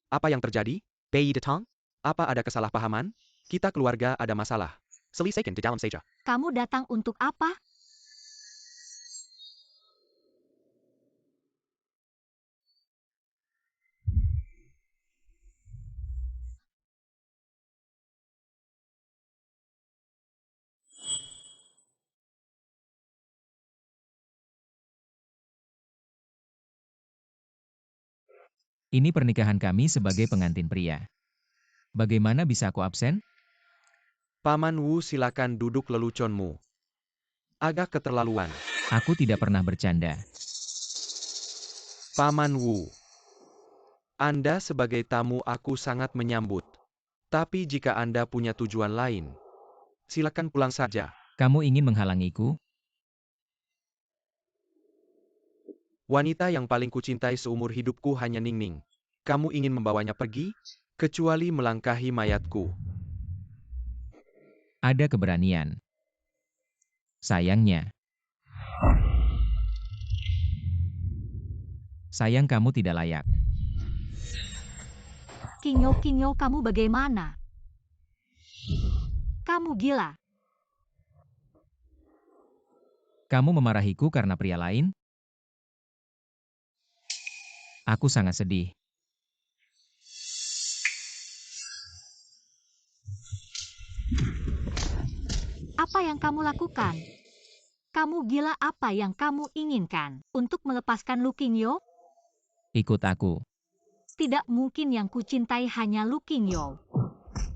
Apa yang terjadi? Bayi datang? Apa ada kesalahpahaman? Kita keluarga ada masalah. Selesaikan di dalam saja. Kamu datang untuk apa? Ini pernikahan kami sebagai pengantin pria. Bagaimana bisa aku absen? Paman Wu, silakan duduk, leluconmu. Agak keterlaluan. Aku tidak pernah bercanda. Paman Wu. Anda sebagai tamu aku sangat menyambut. Tapi jika Anda punya tujuan lain, silakan pulang saja. Kamu ingin menghalangiku? Wanita yang paling kucintai seumur hidupku hanya Ningning. Kamu ingin membawanya pergi? Kecuali melangkahi mayatku. Ada keberanian. Sayangnya. Sayang kamu tidak layak. Kinyo, kamu bagaimana? Kamu gila. Kamu memarahiku karena pria lain? Aku sangat sedih. Apa yang kamu lakukan? Kamu gila, apa yang kamu inginkan? Untuk melepaskan Lu Qingyo? Ikut aku. Tidak mungkin, yang kucintai hanya Lu Qingyo.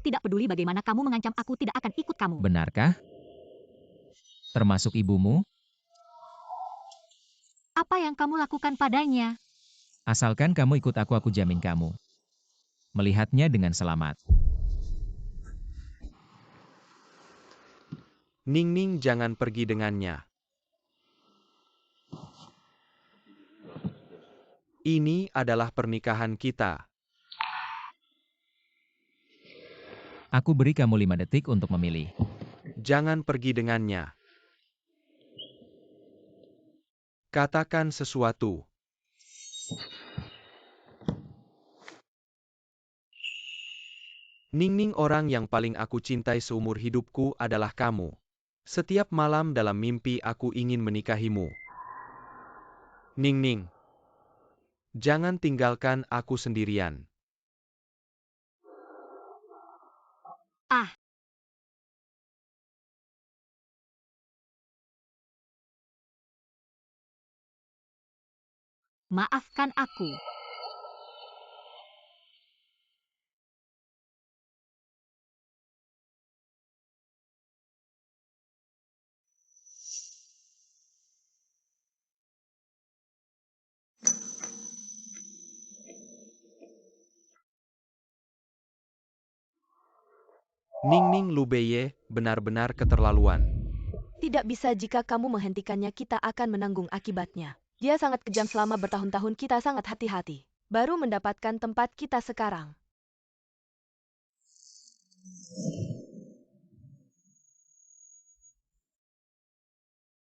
Tidak peduli bagaimana kamu mengancam, aku tidak akan ikut kamu. Benarkah? Termasuk ibumu? Apa yang kamu lakukan padanya? Asalkan kamu ikut aku jamin kamu melihatnya dengan selamat. Ningning, jangan pergi dengannya. Ini adalah pernikahan kita. Aku beri kamu 5 detik untuk memilih. Jangan pergi dengannya. Katakan sesuatu. Ningning, orang yang paling aku cintai seumur hidupku adalah kamu. Setiap malam dalam mimpi aku ingin menikahimu. Ningning, jangan tinggalkan aku sendirian. Ah, maafkan aku. Ningning Lubeye benar-benar keterlaluan. Tidak bisa, jika kamu menghentikannya kita akan menanggung akibatnya. Dia sangat kejam, selama bertahun-tahun kita sangat hati-hati. Baru mendapatkan tempat kita sekarang.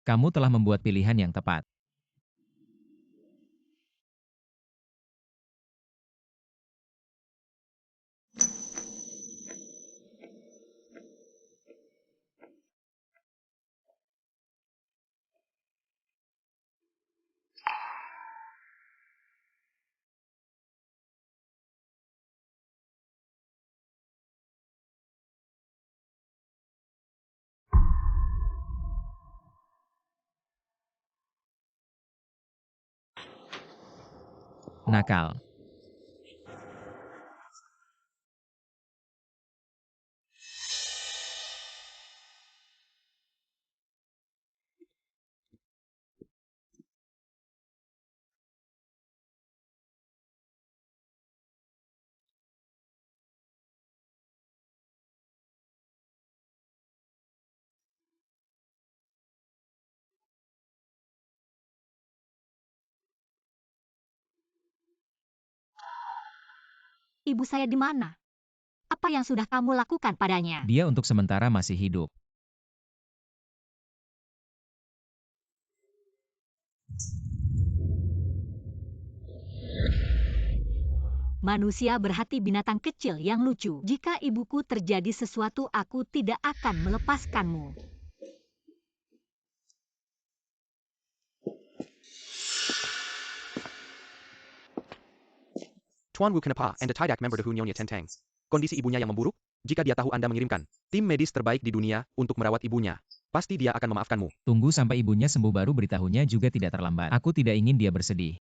Kamu telah membuat pilihan yang tepat. Nakal. Ibu saya di mana? Apa yang sudah kamu lakukan padanya? Dia untuk sementara masih hidup. Manusia berhati binatang kecil yang lucu. Jika ibuku terjadi sesuatu, aku tidak akan melepaskanmu. Tuan Wu Kenapa and a Tidak member de Nyonya Tentang. Kondisi ibunya yang memburuk? Jika dia tahu Anda mengirimkan tim medis terbaik di dunia untuk merawat ibunya, pasti dia akan memaafkanmu. Tunggu sampai ibunya sembuh baru beritahunya juga tidak terlambat. Aku tidak ingin dia bersedih.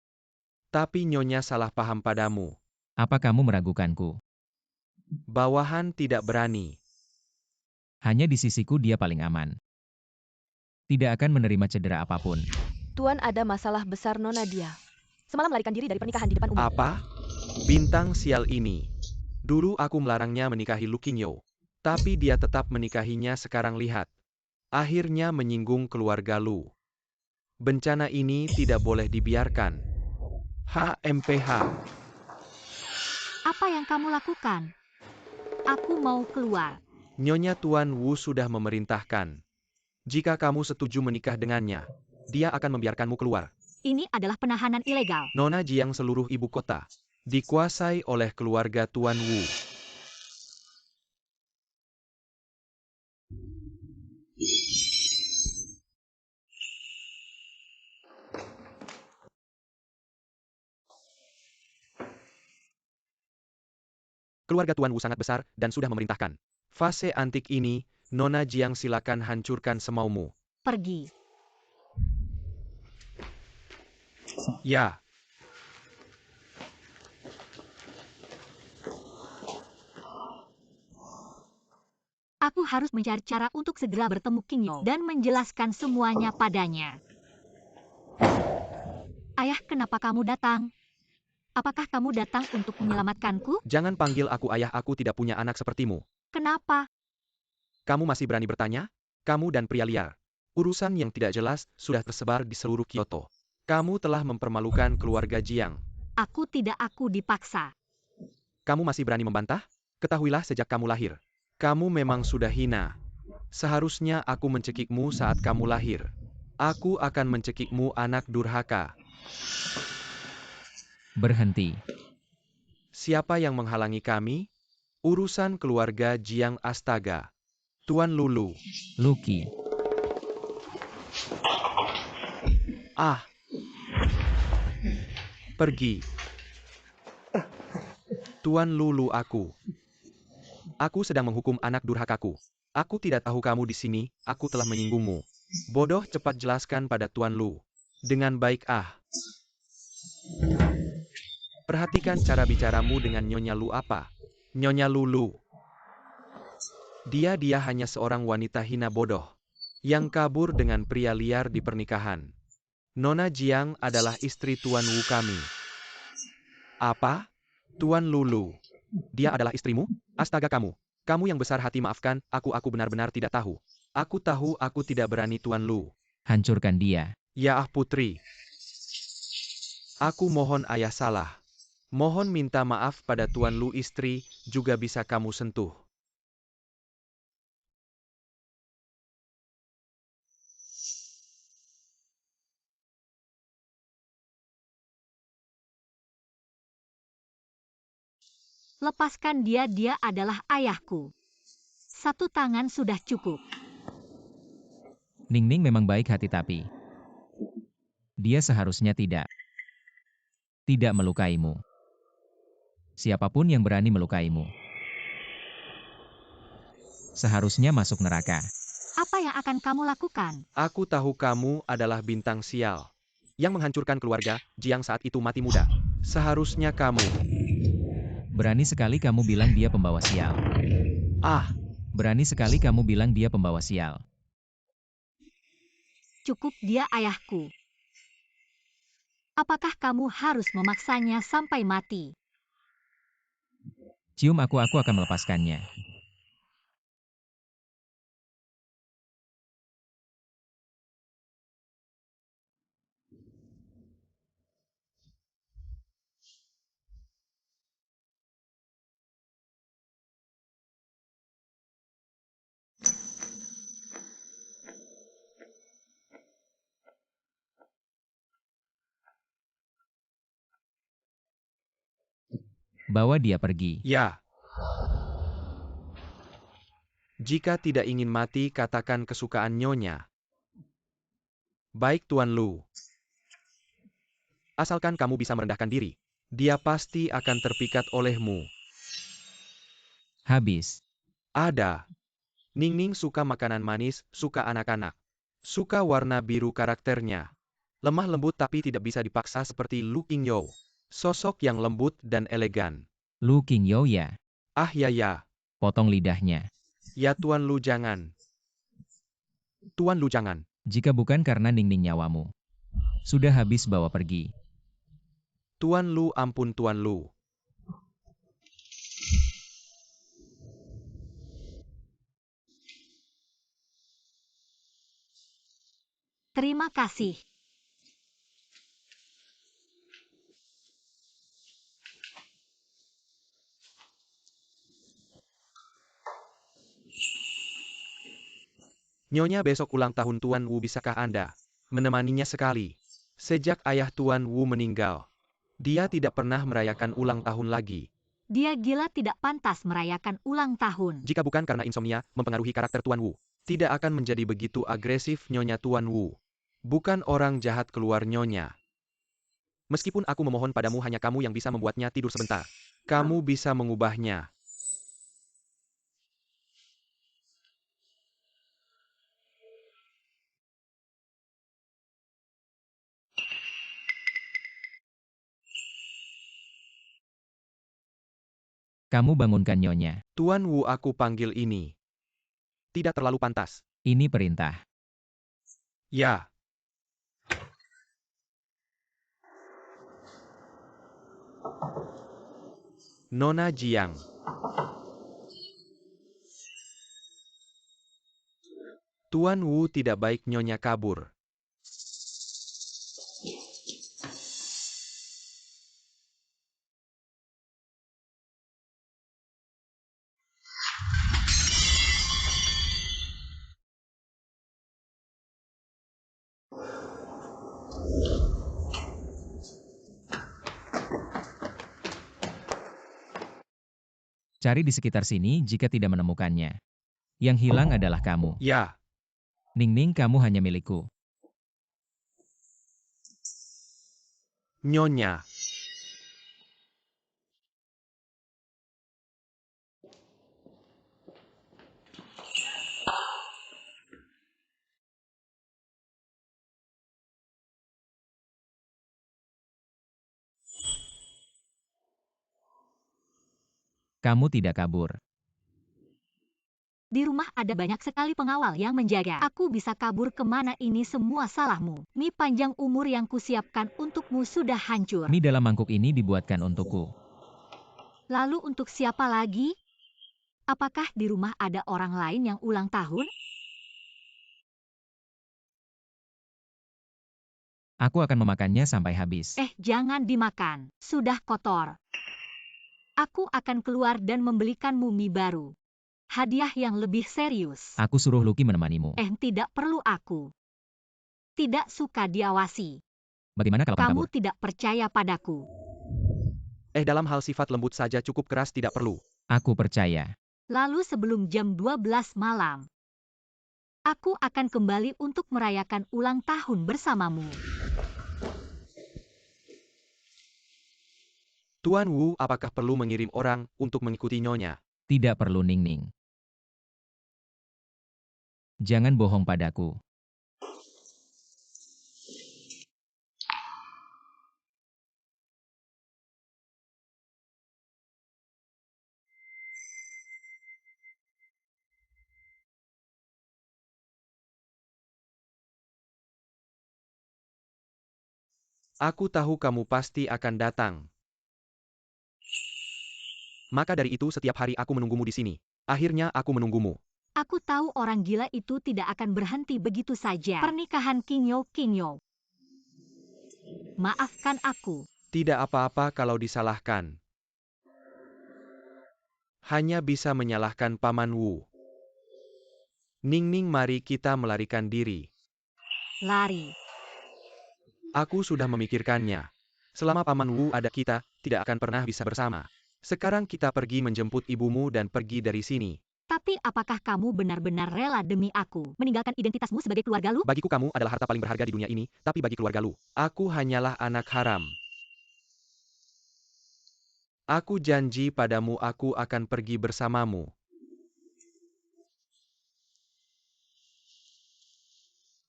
Tapi Nyonya salah paham padamu. Apa kamu meragukanku? Bawahan tidak berani. Hanya di sisiku dia paling aman. Tidak akan menerima cedera apapun. Tuan, ada masalah besar Nona dia. Semalam melarikan diri dari pernikahan di depan umum. Apa? Bintang sial ini. Dulu aku melarangnya menikahi Lu Qingyo. Tapi dia tetap menikahinya. Sekarang lihat. Akhirnya menyinggung keluarga Lu. Bencana ini tidak boleh dibiarkan. HMPH. Apa yang kamu lakukan? Aku mau keluar. Nyonya Tuan Wu sudah memerintahkan. Jika kamu setuju menikah dengannya, dia akan membiarkanmu keluar. Ini adalah penahanan ilegal. Nona Jiang seluruh ibu kota dikuasai oleh keluarga Tuan Wu. Keluarga Tuan Wu sangat besar dan sudah memerintahkan. Fase antik ini, Nona Jiang silakan hancurkan semaumu. Pergi. Ya. Aku harus mencari cara untuk segera bertemu Qingyo dan menjelaskan semuanya padanya. Ayah, kenapa kamu datang? Apakah kamu datang untuk menyelamatkanku? Jangan panggil aku ayah, aku tidak punya anak sepertimu. Kenapa? Kamu masih berani bertanya? Kamu dan pria liar. Urusan yang tidak jelas sudah tersebar di seluruh Kyoto. Kamu telah mempermalukan keluarga Jiang. Aku dipaksa. Kamu masih berani membantah? Ketahuilah sejak kamu lahir. Kamu memang sudah hina. Seharusnya aku mencekikmu saat kamu lahir. Aku akan mencekikmu, anak durhaka. Berhenti. Siapa yang menghalangi kami? Urusan keluarga Jiang. Astaga. Tuan Lulu. Lucky. Ah. Pergi. Tuan Lulu, aku sedang menghukum anak durhakaku. Aku tidak tahu kamu di sini, aku telah menyinggungmu. Bodoh, cepat jelaskan pada Tuan Lu. Dengan baik. Perhatikan cara bicaramu dengan Nyonya Lu. Apa? Nyonya Lulu. Dia hanya seorang wanita hina bodoh yang kabur dengan pria liar di pernikahan. Nona Jiang adalah istri Tuan Wu kami. Apa? Tuan Lulu. Dia adalah istrimu? Astaga, kamu yang besar hati. Maafkan, aku benar-benar tidak tahu. Aku tahu aku tidak berani, Tuan Lu. Hancurkan dia. Ya putri. Aku mohon ayah salah. Mohon minta maaf pada Tuan Lu. Istri juga bisa kamu sentuh. Lepaskan dia adalah ayahku. Satu tangan sudah cukup. Ningning memang baik hati tapi dia seharusnya tidak melukaimu. Siapapun yang berani melukaimu seharusnya masuk neraka. Apa yang akan kamu lakukan? Aku tahu kamu adalah bintang sial yang menghancurkan keluarga Jiang saat itu mati muda. Seharusnya kamu. Berani sekali kamu bilang dia pembawa sial. Berani sekali kamu bilang dia pembawa sial. Cukup, dia ayahku. Apakah kamu harus memaksanya sampai mati? Cium aku akan melepaskannya. Bawa dia pergi. Ya. Jika tidak ingin mati, katakan kesukaan Nyonya. Baik, Tuan Lu. Asalkan kamu bisa merendahkan diri, dia pasti akan terpikat olehmu. Habis. Ada. Ningning suka makanan manis, suka anak-anak. Suka warna biru karakternya. Lemah lembut tapi tidak bisa dipaksa seperti Lu Qingyo. Sosok yang lembut dan elegan. Lu Qingyo ya. Ah ya. Potong lidahnya. Ya Tuan Lu jangan. Tuan Lu jangan. Jika bukan karena Ningning nyawamu. Sudah habis bawa pergi. Tuan Lu ampun Tuan Lu. Terima kasih. Nyonya besok ulang tahun Tuan Wu, bisakah Anda menemaninya sekali? Sejak ayah Tuan Wu meninggal, dia tidak pernah merayakan ulang tahun lagi. Dia gila, tidak pantas merayakan ulang tahun. Jika bukan karena insomnia mempengaruhi karakter Tuan Wu, tidak akan menjadi begitu agresif Nyonya Tuan Wu. Bukan orang jahat keluar Nyonya. Meskipun aku memohon padamu, hanya kamu yang bisa membuatnya tidur sebentar. Kamu bisa mengubahnya. Kamu bangunkan Nyonya. Tuan Wu, aku panggil ini. Tidak terlalu pantas. Ini perintah. Ya. Nona Jiang. Tuan Wu tidak baik Nyonya kabur. Cari di sekitar sini jika tidak menemukannya. Yang hilang adalah kamu. Ya. Ningning, kamu hanya milikku. Nyonya. Kamu tidak kabur. Di rumah ada banyak sekali pengawal yang menjaga. Aku bisa kabur kemana? Ini semua salahmu. Mie panjang umur yang kusiapkan untukmu sudah hancur. Mie dalam mangkuk ini dibuatkan untukku. Lalu untuk siapa lagi? Apakah di rumah ada orang lain yang ulang tahun? Aku akan memakannya sampai habis. Jangan dimakan. Sudah kotor. Aku akan keluar dan membelikanmu mie baru. Hadiah yang lebih serius. Aku suruh Lucky menemanimu. Tidak perlu aku. Tidak suka diawasi. Bagaimana kalau Kamu kabur? tidak percaya padaku. Dalam hal sifat lembut saja cukup, keras tidak perlu. Aku percaya. Lalu sebelum jam 12 malam, aku akan kembali untuk merayakan ulang tahun bersamamu. Tuan Wu, apakah perlu mengirim orang untuk mengikuti Nyonya? Tidak perlu, Ningning. Jangan bohong padaku. Aku tahu kamu pasti akan datang. Maka dari itu setiap hari aku menunggumu di sini. Akhirnya aku menunggumu. Aku tahu orang gila itu tidak akan berhenti begitu saja. Pernikahan Qingyo. Maafkan aku. Tidak apa-apa kalau disalahkan. Hanya bisa menyalahkan Paman Wu. Ningning, mari kita melarikan diri. Lari. Aku sudah memikirkannya. Selama Paman Wu ada, kita tidak akan pernah bisa bersama. Sekarang kita pergi menjemput ibumu dan pergi dari sini. Tapi apakah kamu benar-benar rela demi aku meninggalkan identitasmu sebagai keluarga Lu? Bagiku kamu adalah harta paling berharga di dunia ini, tapi bagi keluarga Lu, aku hanyalah anak haram. Aku janji padamu aku akan pergi bersamamu.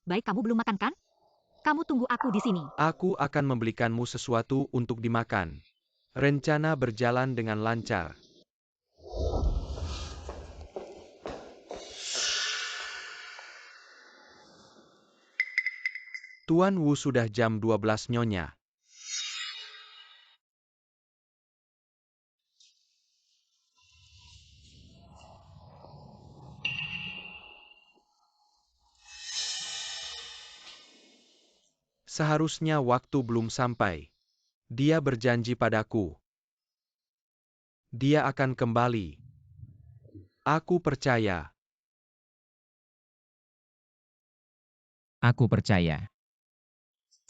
Baik, kamu belum makan kan? Kamu tunggu aku di sini. Aku akan membelikanmu sesuatu untuk dimakan. Rencana berjalan dengan lancar. Tuan Wu sudah jam 12 nyonya. Seharusnya waktu belum sampai. Dia berjanji padaku. Dia akan kembali. Aku percaya. Aku percaya.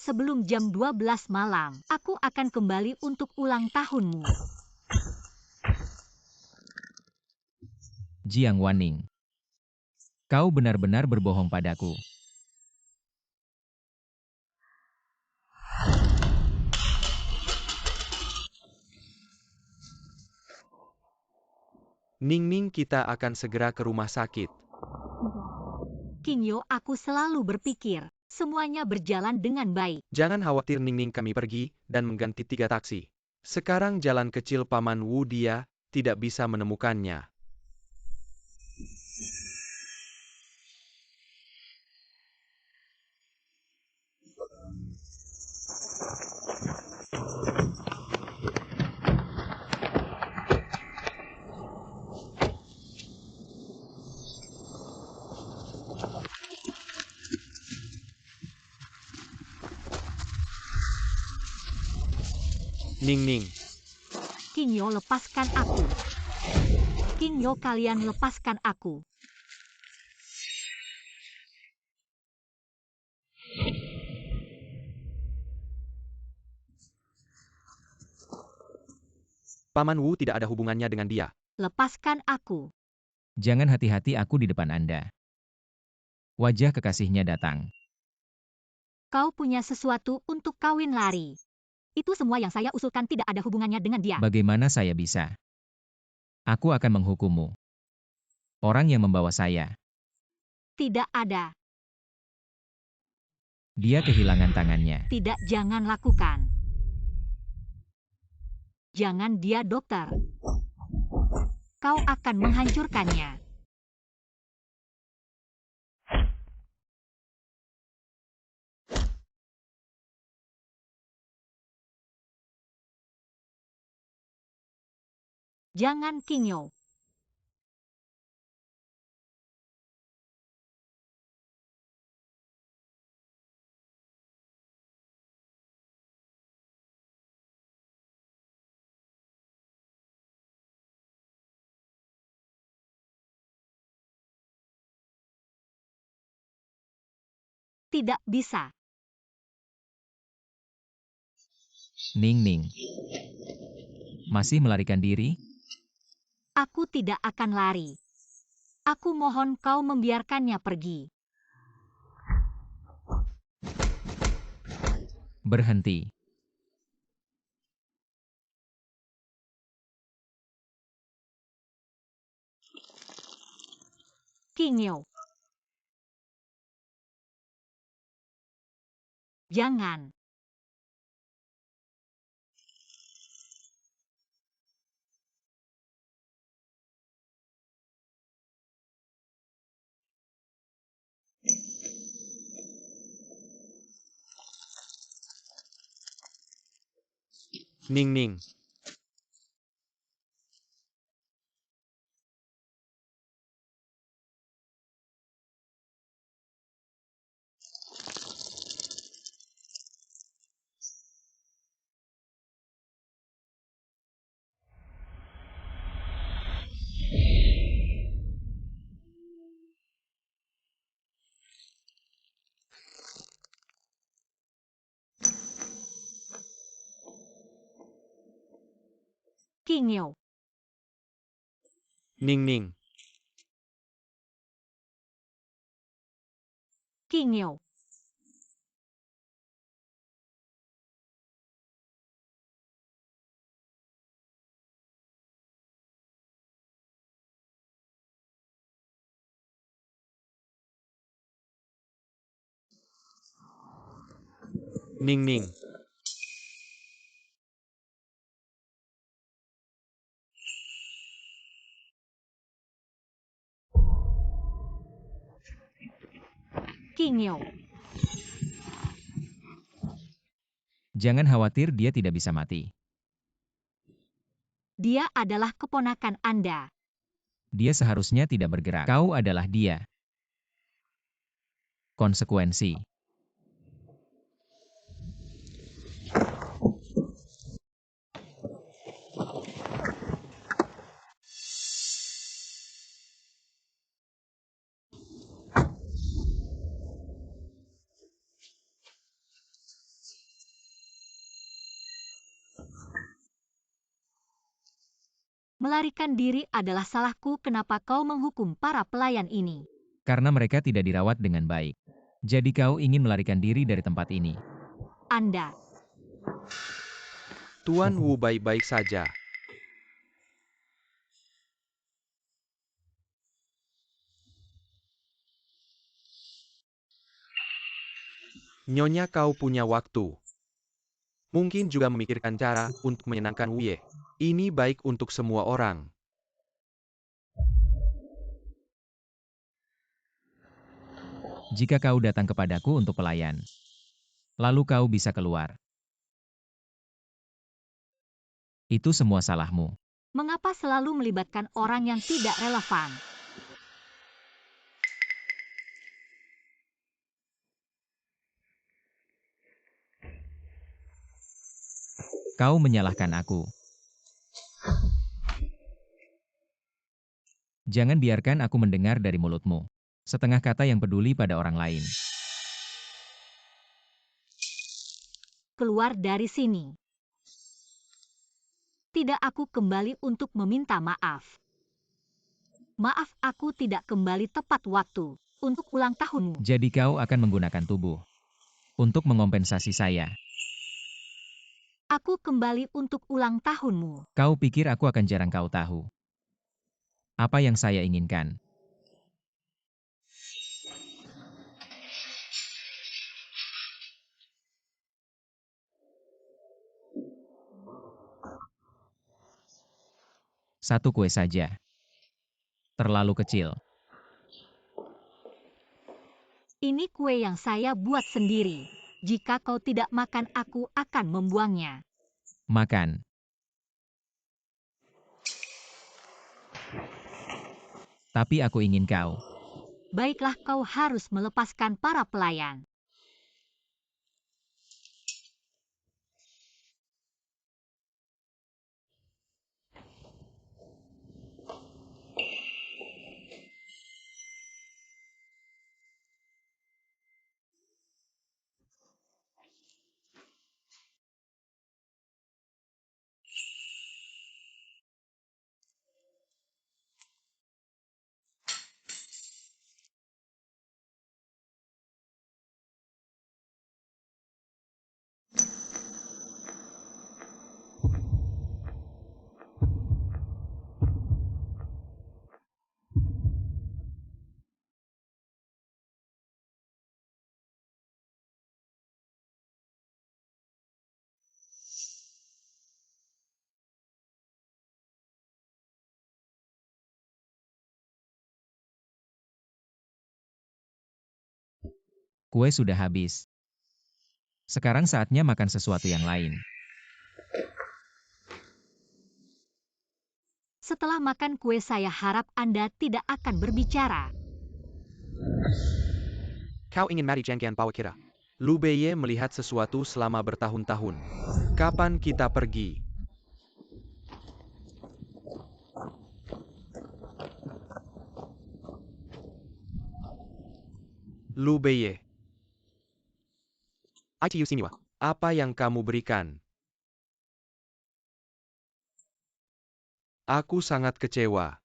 Sebelum jam 12 malam, aku akan kembali untuk ulang tahunmu. Jiang Wanning. Kau benar-benar berbohong padaku. Ning-ning, kita akan segera ke rumah sakit. Qingyo, aku selalu berpikir, semuanya berjalan dengan baik. Jangan khawatir Ning-ning, kami pergi dan mengganti 3 taksi. Sekarang jalan kecil Paman Wu dia tidak bisa menemukannya. Ning-ning. Qingyo, lepaskan aku. Qingyo, kalian lepaskan aku. Paman Wu tidak ada hubungannya dengan dia. Lepaskan aku. Jangan hati-hati aku di depan Anda. Wajah kekasihnya datang. Kau punya sesuatu untuk kawin lari. Itu semua yang saya usulkan tidak ada hubungannya dengan dia. Bagaimana saya bisa? Aku akan menghukummu. Orang yang membawa saya. Tidak ada. Dia kehilangan tangannya. Tidak, jangan lakukan. Jangan, dia dokter. Kau akan menghancurkannya. Jangan, Qingyo. Tidak bisa. Ning-ning. Masih melarikan diri? Aku tidak akan lari. Aku mohon kau membiarkannya pergi. Berhenti. Qingyo. Jangan. Ning-ning. Qingyo. Ning-ning. Qingyo. Ning-ning. Qingyo. Jangan khawatir, dia tidak bisa mati. Dia adalah keponakan Anda. Dia seharusnya tidak bergerak. Kau adalah dia. Konsekuensi. Melarikan diri adalah salahku. Kenapa kau menghukum para pelayan ini? Karena mereka tidak dirawat dengan baik. Jadi kau ingin melarikan diri dari tempat ini. Anda. Tuan Wu baik-baik saja. Nyonya, kau punya waktu. Mungkin juga memikirkan cara untuk menyenangkan Wu Ye. Ini baik untuk semua orang. Jika kau datang kepadaku untuk pelayan, lalu kau bisa keluar. Itu semua salahmu. Mengapa selalu melibatkan orang yang tidak relevan? Kau menyalahkan aku. Jangan biarkan aku mendengar dari mulutmu setengah kata yang peduli pada orang lain. Keluar dari sini. Tidak, aku kembali untuk meminta maaf. Maaf, aku tidak kembali tepat waktu untuk ulang tahunmu. Jadi kau akan menggunakan tubuh untuk mengompensasi saya. Aku kembali untuk ulang tahunmu. Kau pikir aku akan jarang kau tahu apa yang saya inginkan? Satu kue saja. Terlalu kecil. Ini kue yang saya buat sendiri. Jika kau tidak makan, aku akan membuangnya. Makan. Tapi aku ingin kau. Baiklah, kau harus melepaskan para pelayan. Kue sudah habis. Sekarang saatnya makan sesuatu yang lain. Setelah makan kue, saya harap Anda tidak akan berbicara. Kau ingin mari jangkian bawa kira. Lu Beye melihat sesuatu selama bertahun-tahun. Kapan kita pergi? Lu Beye. ITU Siniwa. Apa yang kamu berikan? Aku sangat kecewa.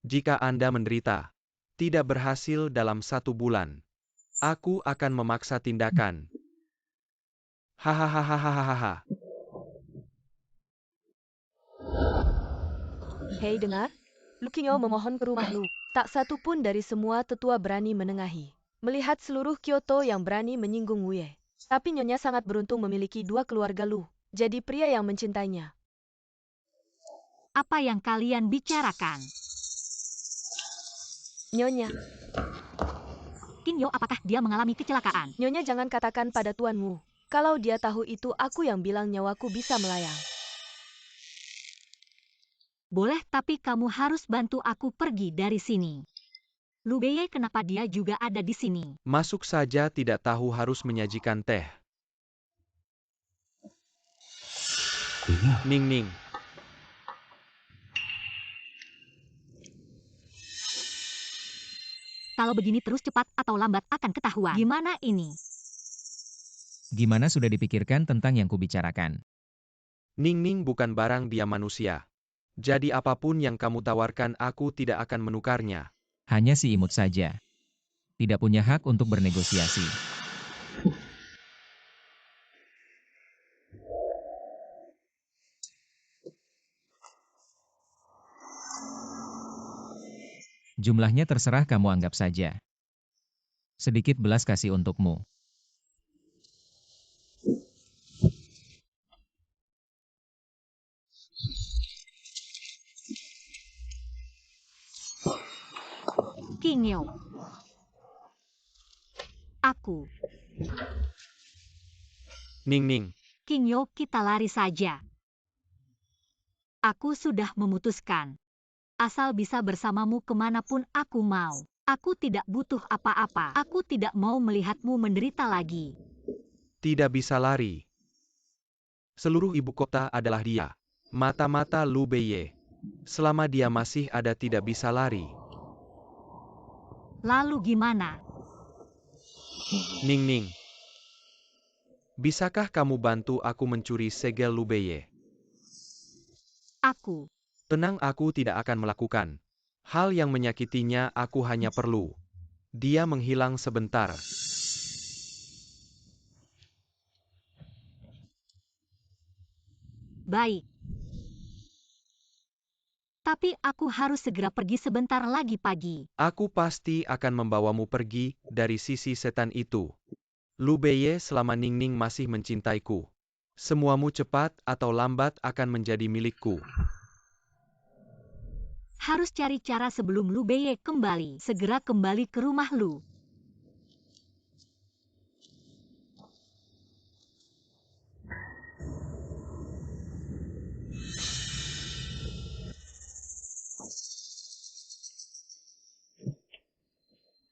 Jika Anda menderita, tidak berhasil dalam 1 bulan, aku akan memaksa tindakan. Hahaha. Hei dengar, Lu Qingyo memohon ke rumah Lu. Tak satu pun dari semua tetua berani menengahi. Melihat seluruh Kyoto yang berani menyinggung Wu Ye. Tapi Nyonya sangat beruntung memiliki 2 keluarga Lu. Jadi pria yang mencintainya. Apa yang kalian bicarakan? Nyonya, Qingyo, apakah dia mengalami kecelakaan? Nyonya jangan katakan pada Tuan Wu. Kalau dia tahu itu aku yang bilang nyawaku bisa melayang. Boleh, tapi kamu harus bantu aku pergi dari sini. Lu Beye, kenapa dia juga ada di sini? Masuk saja, tidak tahu harus menyajikan teh. Ning. Kalau begini terus, cepat atau lambat akan ketahuan. Gimana ini? Gimana, sudah dipikirkan tentang yang kubicarakan? Ning bukan barang, dia manusia. Jadi apapun yang kamu tawarkan aku tidak akan menukarnya. Hanya si imut saja. Tidak punya hak untuk bernegosiasi. Jumlahnya terserah, kamu anggap saja. Sedikit belas kasih untukmu. Qingyo. Aku. Ning. Qingyo, kita lari saja. Aku sudah memutuskan. Asal bisa bersamamu kemanapun aku mau. Aku tidak butuh apa-apa. Aku tidak mau melihatmu menderita lagi. Tidak bisa lari. Seluruh ibu kota adalah dia. Mata-mata Lu Beye. Selama dia masih ada tidak bisa lari. Lalu gimana? Ning. Bisakah kamu bantu aku mencuri segel Lu Beye? Aku. Tenang, aku tidak akan melakukan hal yang menyakitinya. Aku hanya perlu dia menghilang sebentar. Baik. Tapi aku harus segera pergi sebentar lagi pagi. Aku pasti akan membawamu pergi dari sisi setan itu. Lu Beye, selama Ning masih mencintaiku, semuamu cepat atau lambat akan menjadi milikku. Harus cari cara sebelum Lu Beye kembali. Segera kembali ke rumah Lu.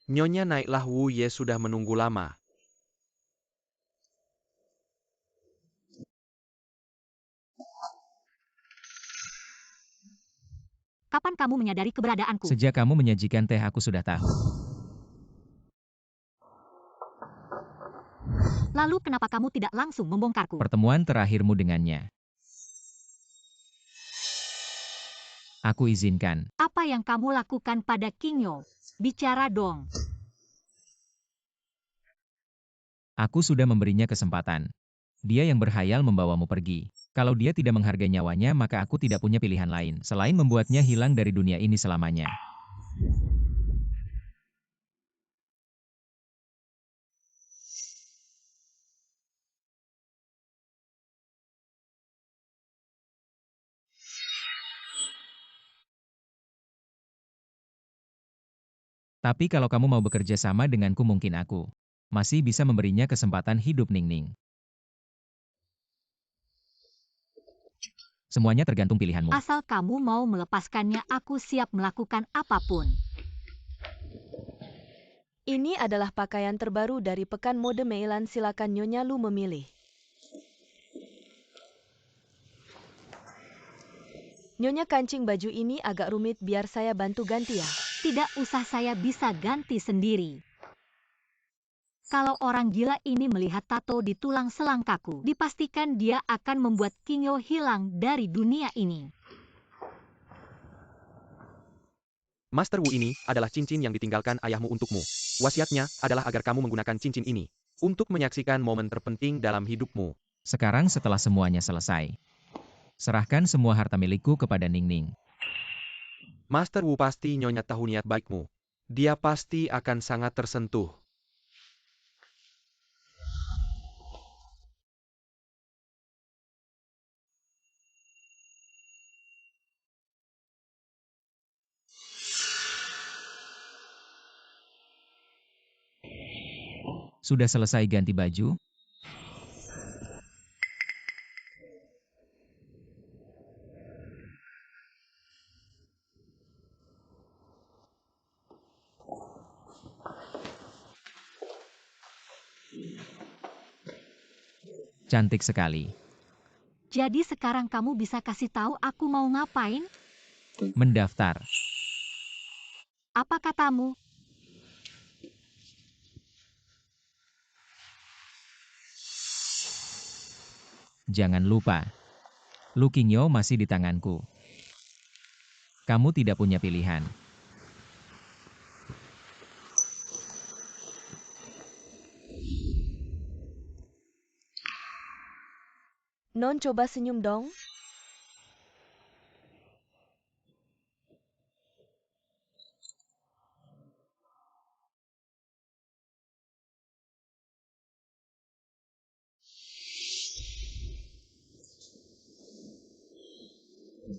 Nyonya, naiklah, Wu Ye sudah menunggu lama. Kapan kamu menyadari keberadaanku? Sejak kamu menyajikan teh, aku sudah tahu. Lalu kenapa kamu tidak langsung membongkarku? Pertemuan terakhirmu dengannya. Aku izinkan. Apa yang kamu lakukan pada Qingyo? Bicara dong. Aku sudah memberinya kesempatan. Dia yang berhayal membawamu pergi. Kalau dia tidak menghargai nyawanya, maka aku tidak punya pilihan lain selain membuatnya hilang dari dunia ini selamanya. Tapi kalau kamu mau bekerja sama denganku, mungkin aku masih bisa memberinya kesempatan hidup. Ning. Semuanya tergantung pilihanmu. Asal kamu mau melepaskannya, aku siap melakukan apapun. Ini adalah pakaian terbaru dari pekan mode Meilan. Silakan Nyonya Lu memilih. Nyonya, kancing baju ini agak rumit, biar saya bantu ganti ya. Tidak usah, saya bisa ganti sendiri. Kalau orang gila ini melihat tato di tulang selangkaku, dipastikan dia akan membuat Qingyo hilang dari dunia ini. Master Wu ini adalah cincin yang ditinggalkan ayahmu untukmu. Wasiatnya adalah agar kamu menggunakan cincin ini untuk menyaksikan momen terpenting dalam hidupmu. Sekarang setelah semuanya selesai, serahkan semua harta milikku kepada Ningning. Master Wu pasti nyonya tahu niat baikmu. Dia pasti akan sangat tersentuh. Sudah selesai ganti baju? Cantik sekali. Jadi sekarang kamu bisa kasih tahu aku mau ngapain? Mendaftar. Apa katamu? Jangan lupa, Lu Qingyo masih di tanganku. Kamu tidak punya pilihan. Non coba senyum dong.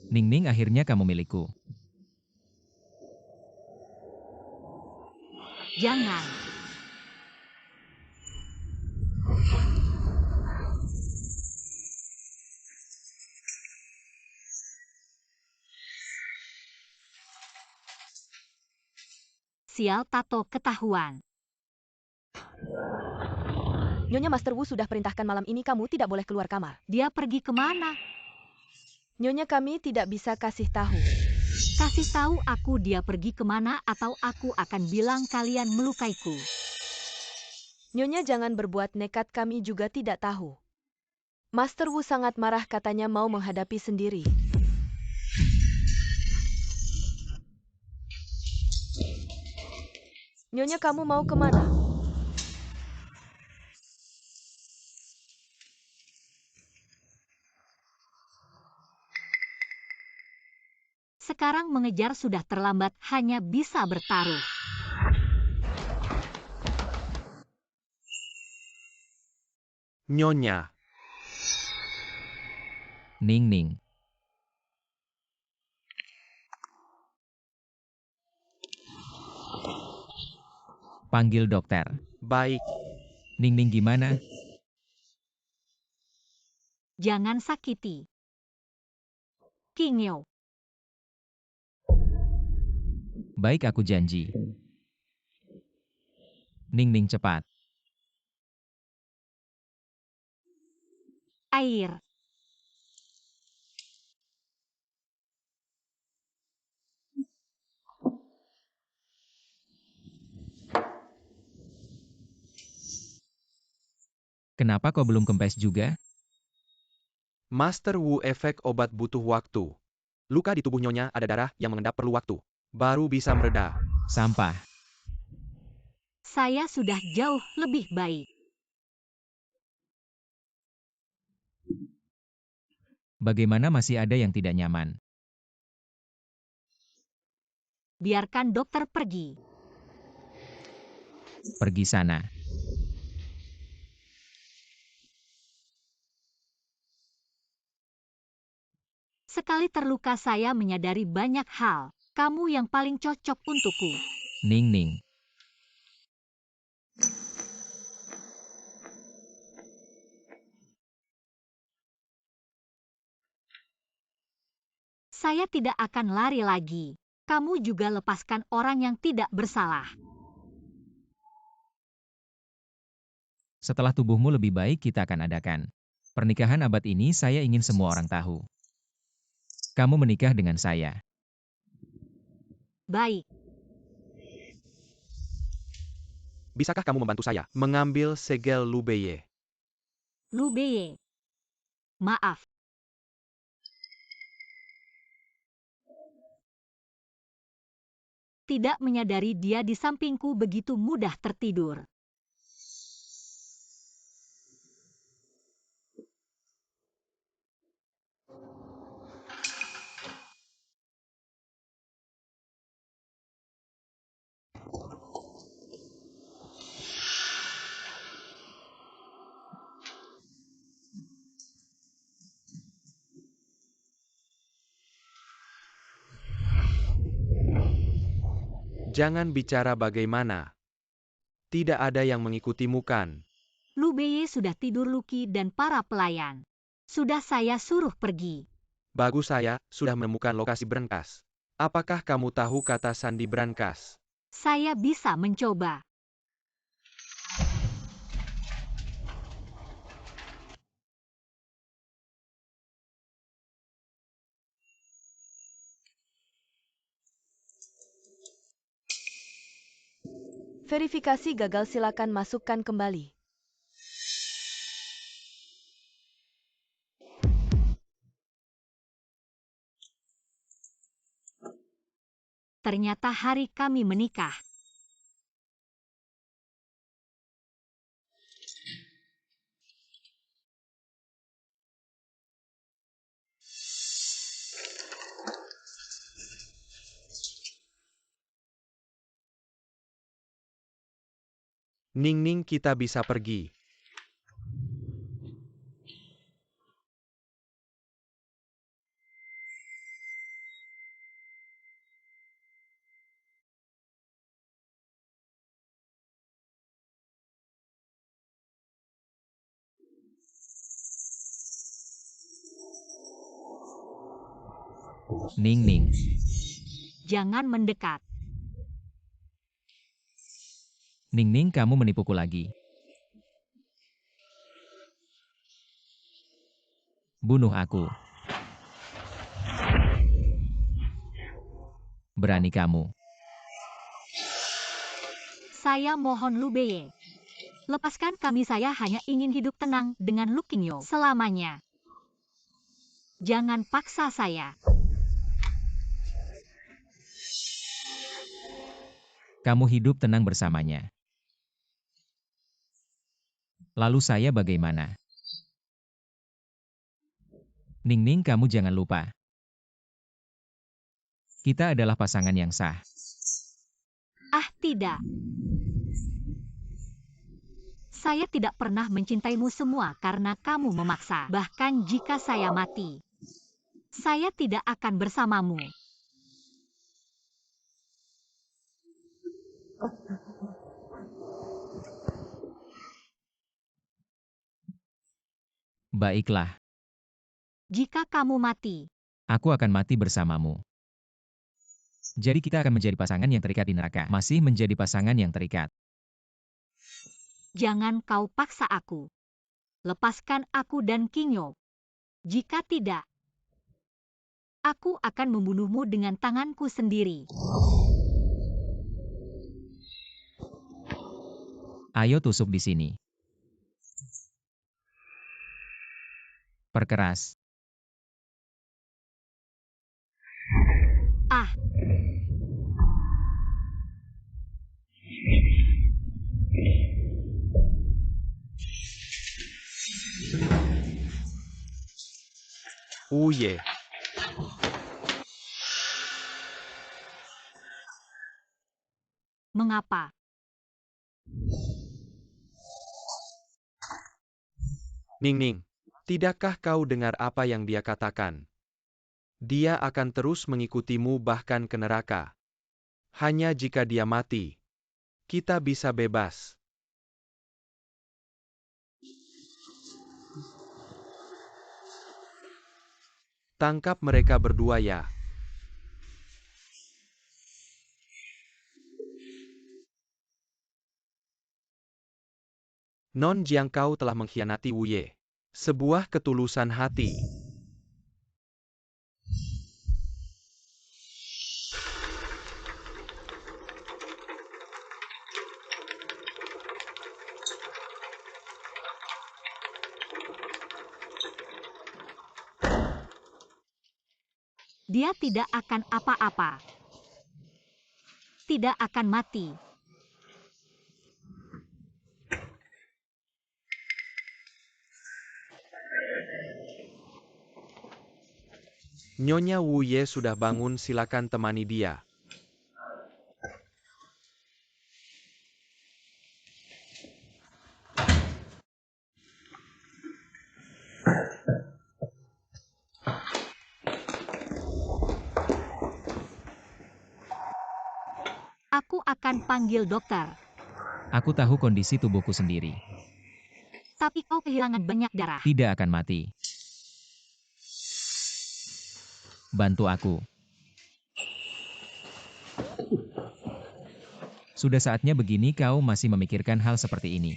Ningning akhirnya kamu milikku. Jangan. Sial tato ketahuan. Nyonya Master Wu sudah perintahkan malam ini kamu tidak boleh keluar kamar. Dia pergi kemana? Nyonya kami tidak bisa kasih tahu. Kasih tahu aku dia pergi kemana atau aku akan bilang kalian melukaiku. Nyonya jangan berbuat nekat, kami juga tidak tahu. Master Wu sangat marah, katanya mau menghadapi sendiri. Nyonya kamu mau kemana? Sekarang mengejar sudah terlambat, hanya bisa bertaruh. Nyonya. Ningning. Panggil dokter. Baik. Ningning gimana? Jangan sakiti Qingyo. Baik, aku janji. Ningning cepat. Air. Kenapa kau belum kempes juga? Master Wu efek obat butuh waktu. Luka di tubuh nyonya ada darah yang mengendap perlu waktu. Baru bisa mereda. Sampah. Saya sudah jauh lebih baik. Bagaimana masih ada yang tidak nyaman? Biarkan dokter pergi. Pergi sana. Sekali terluka saya menyadari banyak hal. Kamu yang paling cocok untukku. Ningning. Saya tidak akan lari lagi. Kamu juga lepaskan orang yang tidak bersalah. Setelah tubuhmu lebih baik kita akan adakan pernikahan abad ini. Saya ingin semua orang tahu. Kamu menikah dengan saya. Baik. Bisakah kamu membantu saya mengambil segel Lu Beye? Lu Beye. Maaf. tidak menyadari dia di sampingku begitu mudah tertidur. Jangan bicara bagaimana. Tidak ada yang mengikutimu kan? Lu Beye sudah tidur Lucky dan para pelayan. Sudah saya suruh pergi. Bagus, saya sudah menemukan lokasi berangkas. Apakah kamu tahu kata sandi berangkas? Saya bisa mencoba. Verifikasi gagal, silakan masukkan kembali. Ternyata hari kami menikah. Ning-ning, kita bisa pergi. Ning-ning. Jangan mendekat. Ning-ning, kamu menipuku lagi. Bunuh aku. Berani kamu. Saya mohon Lu Beye. Lepaskan kami, saya hanya ingin hidup tenang dengan Lu Qingyo selamanya. Jangan paksa saya. Kamu hidup tenang bersamanya. Lalu saya bagaimana? Ning-ning, kamu jangan lupa. Kita adalah pasangan yang sah. Ah, tidak. Saya tidak pernah mencintaimu semua karena kamu memaksa. Bahkan jika saya mati, saya tidak akan bersamamu. Baiklah, Jika kamu mati, aku akan mati bersamamu. Jadi kita akan menjadi pasangan yang terikat di neraka. Masih menjadi pasangan yang terikat. jangan kau paksa aku. Lepaskan aku dan Qingyo. Jika tidak, aku akan membunuhmu dengan tanganku sendiri. Ayo tusuk di sini. Perkeras. Ah, Uye. mengapa? Ning-ning, tidakkah kau dengar apa yang dia katakan? Dia akan terus mengikutimu bahkan ke neraka. Hanya jika dia mati, kita bisa bebas. Tangkap mereka berdua ya. Non Jiang, kau telah mengkhianati Wuye. Sebuah ketulusan hati. Dia tidak akan apa-apa. tidak akan mati. Nyonya Wu Ye sudah bangun, silakan temani dia. Aku akan panggil dokter. Aku tahu kondisi tubuhku sendiri. Tapi kau kehilangan banyak darah. Tidak akan mati. Bantu aku. Sudah saatnya begini kau masih memikirkan hal seperti ini.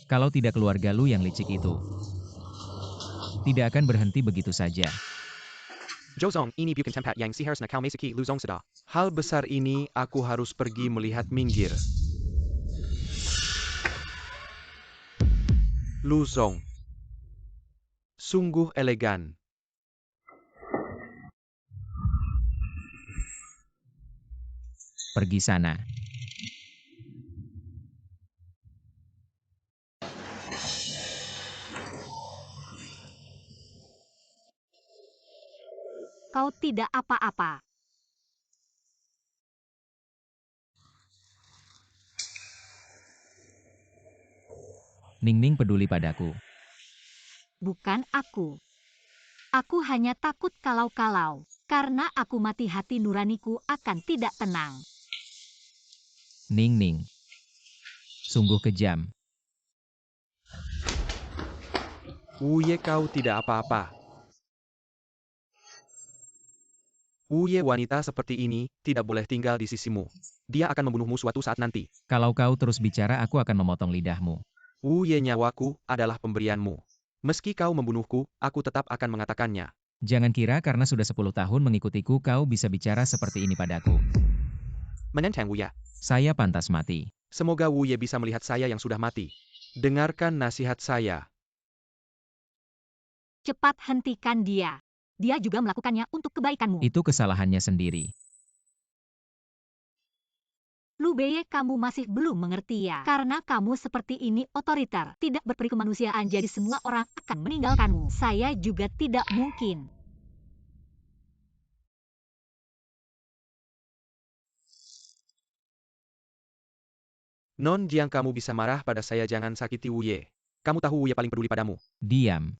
Kalau tidak keluarga lu yang licik itu, tidak akan berhenti begitu saja. Zhozong, ini bukan tempat yang seharusnya kau masuki, Lu Zong sudah. Hal besar ini aku harus pergi melihat minggir. Lu Zong. Sungguh elegan. Pergi sana. Kau tidak apa-apa. Ningning peduli padaku. Bukan aku. Aku hanya takut kalau-kalau. Karena aku mati, hati nuraniku akan tidak tenang. Ningning. Sungguh kejam. Wu Ye, kau tidak apa-apa. Wu Ye, wanita seperti ini tidak boleh tinggal di sisimu. Dia akan membunuhmu suatu saat nanti. Kalau kau terus bicara aku akan memotong lidahmu. Wu Ye, nyawaku adalah pemberianmu. Meski kau membunuhku, aku tetap akan mengatakannya. Jangan kira karena sudah 10 tahun mengikutiku kau bisa bicara seperti ini padaku. Menentang Wu Ye. Saya pantas mati. Semoga Wu Ye bisa melihat saya yang sudah mati. Dengarkan nasihat saya. Cepat hentikan dia. Dia juga melakukannya untuk kebaikanmu. Itu kesalahannya sendiri. Lu Beye, kamu masih belum mengerti ya? Karena kamu seperti ini otoriter, tidak berperi kemanusiaan, jadi semua orang akan meninggalkanmu. Saya juga tidak mungkin. Non Jiang, kamu bisa marah pada saya, jangan sakiti Wu Ye. Kamu tahu Wu Ye paling peduli padamu. Diam.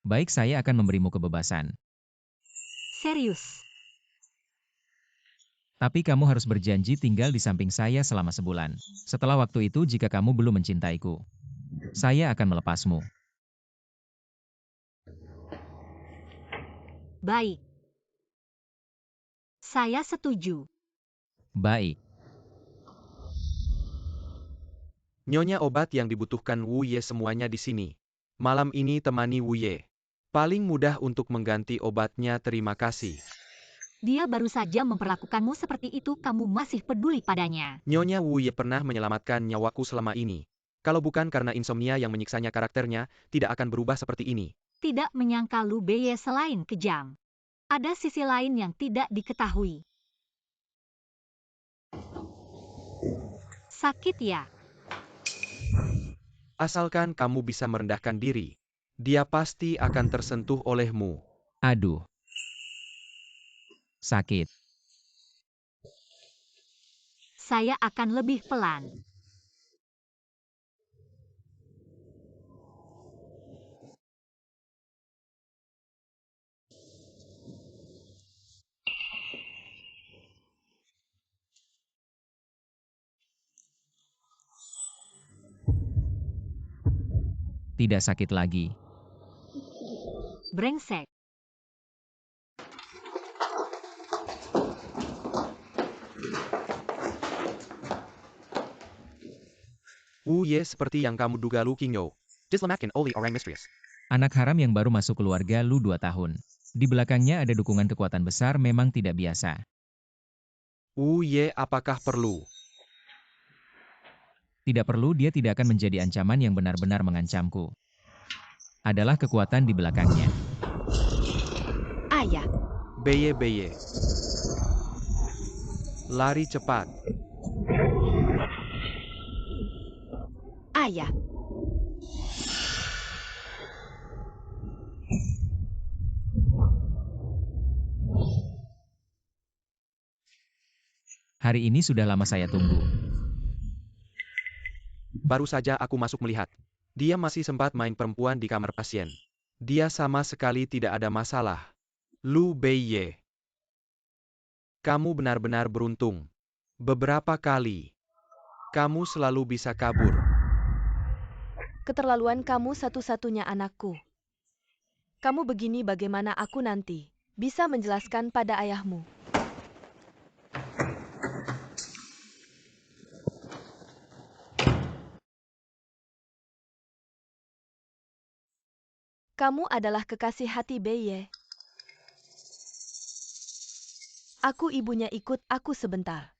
Baik, saya akan memberimu kebebasan. Serius. Tapi kamu harus berjanji tinggal di samping saya selama sebulan. Setelah waktu itu jika kamu belum mencintaiku, saya akan melepasmu. Baik. Saya setuju. Baik. Nyonya, obat yang dibutuhkan Wu Ye semuanya di sini. Malam ini temani Wu Ye. Paling mudah untuk mengganti obatnya, terima kasih. Dia baru saja memperlakukanmu seperti itu, kamu masih peduli padanya. Nyonya Wu Ye pernah menyelamatkan nyawaku selama ini. Kalau bukan karena insomnia yang menyiksanya, karakternya tidak akan berubah seperti ini. Tidak menyangka Lu Beye selain kejam. Ada sisi lain yang tidak diketahui. Sakit ya? Asalkan kamu bisa merendahkan diri, dia pasti akan tersentuh olehmu. Aduh. Sakit. Saya akan lebih pelan. Tidak sakit lagi. Brengsek. Wu Ye seperti yang kamu duga, Lu Qingyo. Dislemakin oleh orang misterius. Anak haram yang baru masuk keluarga Lu 2 tahun. Di belakangnya ada dukungan kekuatan besar, memang tidak biasa. Wu Ye, apakah perlu? Tidak perlu, dia tidak akan menjadi ancaman yang benar-benar mengancamku. Adalah kekuatan di belakangnya. Ayah. Beye. Lari cepat. Ayah, Hari ini sudah lama saya tunggu. Baru saja aku masuk melihat. Dia masih sempat main perempuan di kamar pasien. Dia sama sekali tidak ada masalah. Lu Beiye. Kamu benar-benar beruntung. Beberapa kali, kamu selalu bisa kabur. Keterlaluan kamu satu-satunya anakku. Kamu begini bagaimana aku nanti bisa menjelaskan pada ayahmu. Kamu adalah kekasih hati Beiye. Aku ibunya, ikut aku sebentar.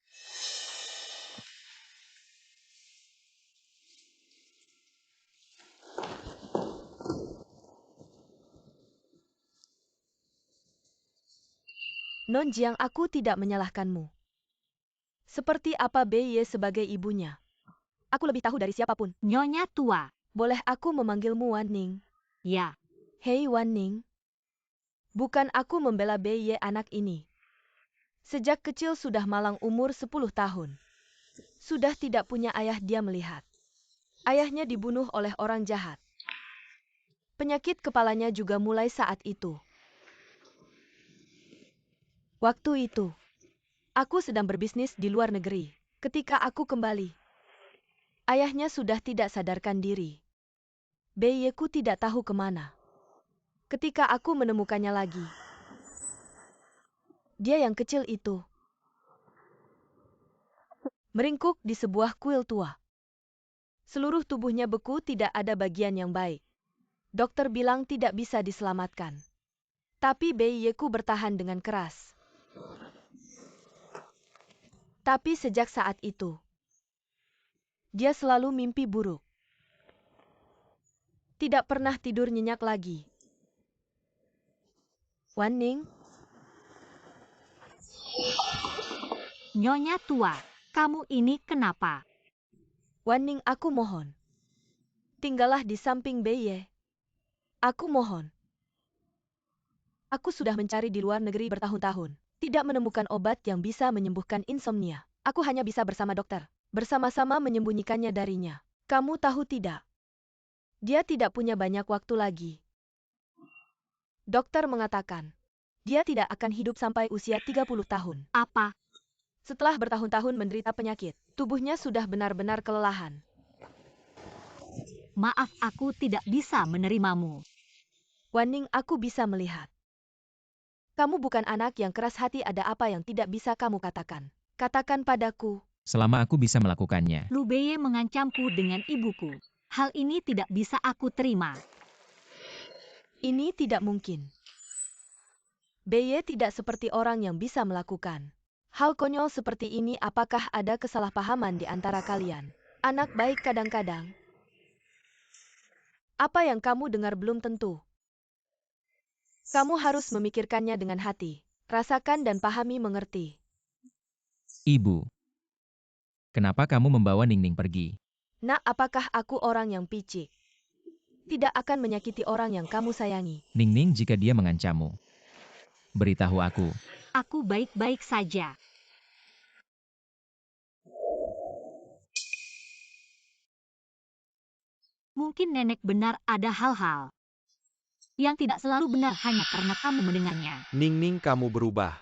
Non Jiang, aku tidak menyalahkanmu. Seperti apa Beiye sebagai ibunya? Aku lebih tahu dari siapapun. Nyonya tua. Boleh aku memanggilmu Wan Ning? Ya, Hei Wan Ning. Bukan aku membela Beiye anak ini. Sejak kecil sudah malang umur 10 tahun. Sudah tidak punya ayah, dia melihat ayahnya dibunuh oleh orang jahat. Penyakit kepalanya juga mulai saat itu. Waktu itu, aku sedang berbisnis di luar negeri. Ketika aku kembali, ayahnya sudah tidak sadarkan diri. Beiyeku tidak tahu kemana. Ketika aku menemukannya lagi, dia yang kecil itu meringkuk di sebuah kuil tua. Seluruh tubuhnya beku, tidak ada bagian yang baik. Dokter bilang tidak bisa diselamatkan. Tapi Beiyeku bertahan dengan keras. Tapi sejak saat itu, dia selalu mimpi buruk. Tidak pernah tidur nyenyak lagi. Wan Ning, Nyonya tua. Kamu ini kenapa? Wan Ning, aku mohon. Tinggallah di samping Beiye. Aku mohon. Aku sudah mencari di luar negeri bertahun-tahun. Tidak menemukan obat yang bisa menyembuhkan insomnia. Aku hanya bisa bersama dokter. Bersama-sama menyembunyikannya darinya. Kamu tahu tidak? Dia tidak punya banyak waktu lagi. Dokter mengatakan, dia tidak akan hidup sampai usia 30 tahun. Apa? Setelah bertahun-tahun menderita penyakit, tubuhnya sudah benar-benar kelelahan. Maaf, aku tidak bisa menerimamu. Wan Ning, aku bisa melihat. Kamu bukan anak yang keras hati. Ada apa yang tidak bisa kamu katakan? Katakan padaku. Selama aku bisa melakukannya. Lu Beiye mengancamku dengan ibuku. Hal ini tidak bisa aku terima. Ini tidak mungkin. Beiye tidak seperti orang yang bisa melakukan hal konyol seperti ini. Apakah ada kesalahpahaman di antara kalian? Anak baik kadang-kadang. Apa yang kamu dengar belum tentu. Kamu harus memikirkannya dengan hati. Rasakan dan pahami, mengerti. Ibu. Kenapa kamu membawa Ningning pergi? Nak, apakah aku orang yang picik? Tidak akan menyakiti orang yang kamu sayangi. Ningning jika dia mengancammu. Beritahu aku. Aku baik-baik saja. Mungkin nenek benar, ada hal-hal yang tidak selalu benar hanya karena kamu mendengarnya. Ningning, kamu berubah.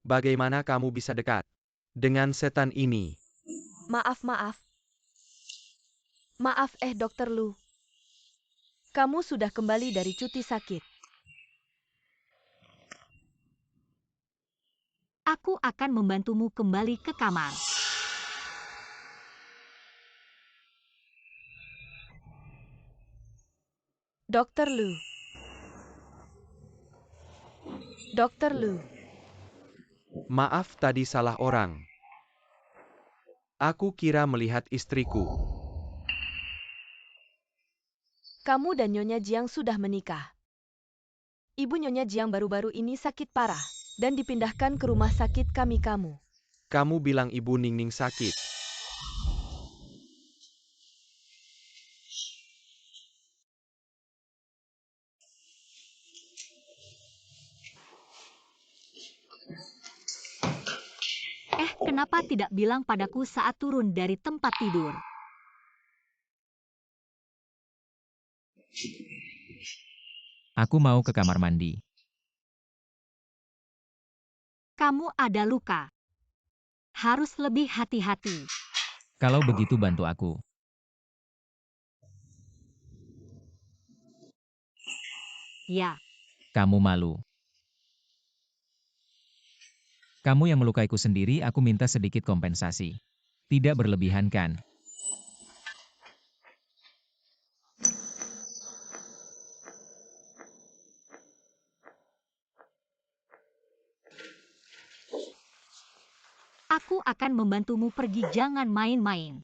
Bagaimana kamu bisa dekat dengan setan ini? Maaf. Maaf, Dokter Lu. Kamu sudah kembali dari cuti sakit. Aku akan membantumu kembali ke kamar. Dokter Lu. Dokter Lu. Maaf, tadi salah orang. Aku kira melihat istriku. Kamu dan Nyonya Jiang sudah menikah. Ibu Nyonya Jiang baru-baru ini sakit parah dan dipindahkan ke rumah sakit kami. Kamu Kamu bilang Ibu Ningning sakit. Kenapa tidak bilang padaku saat turun dari tempat tidur? Aku mau ke kamar mandi. Kamu ada luka. Harus lebih hati-hati. Kalau begitu bantu aku. Ya, Kamu malu. Kamu yang melukaiku sendiri, aku minta sedikit kompensasi. Tidak berlebihan kan? aku akan membantumu pergi, jangan main-main.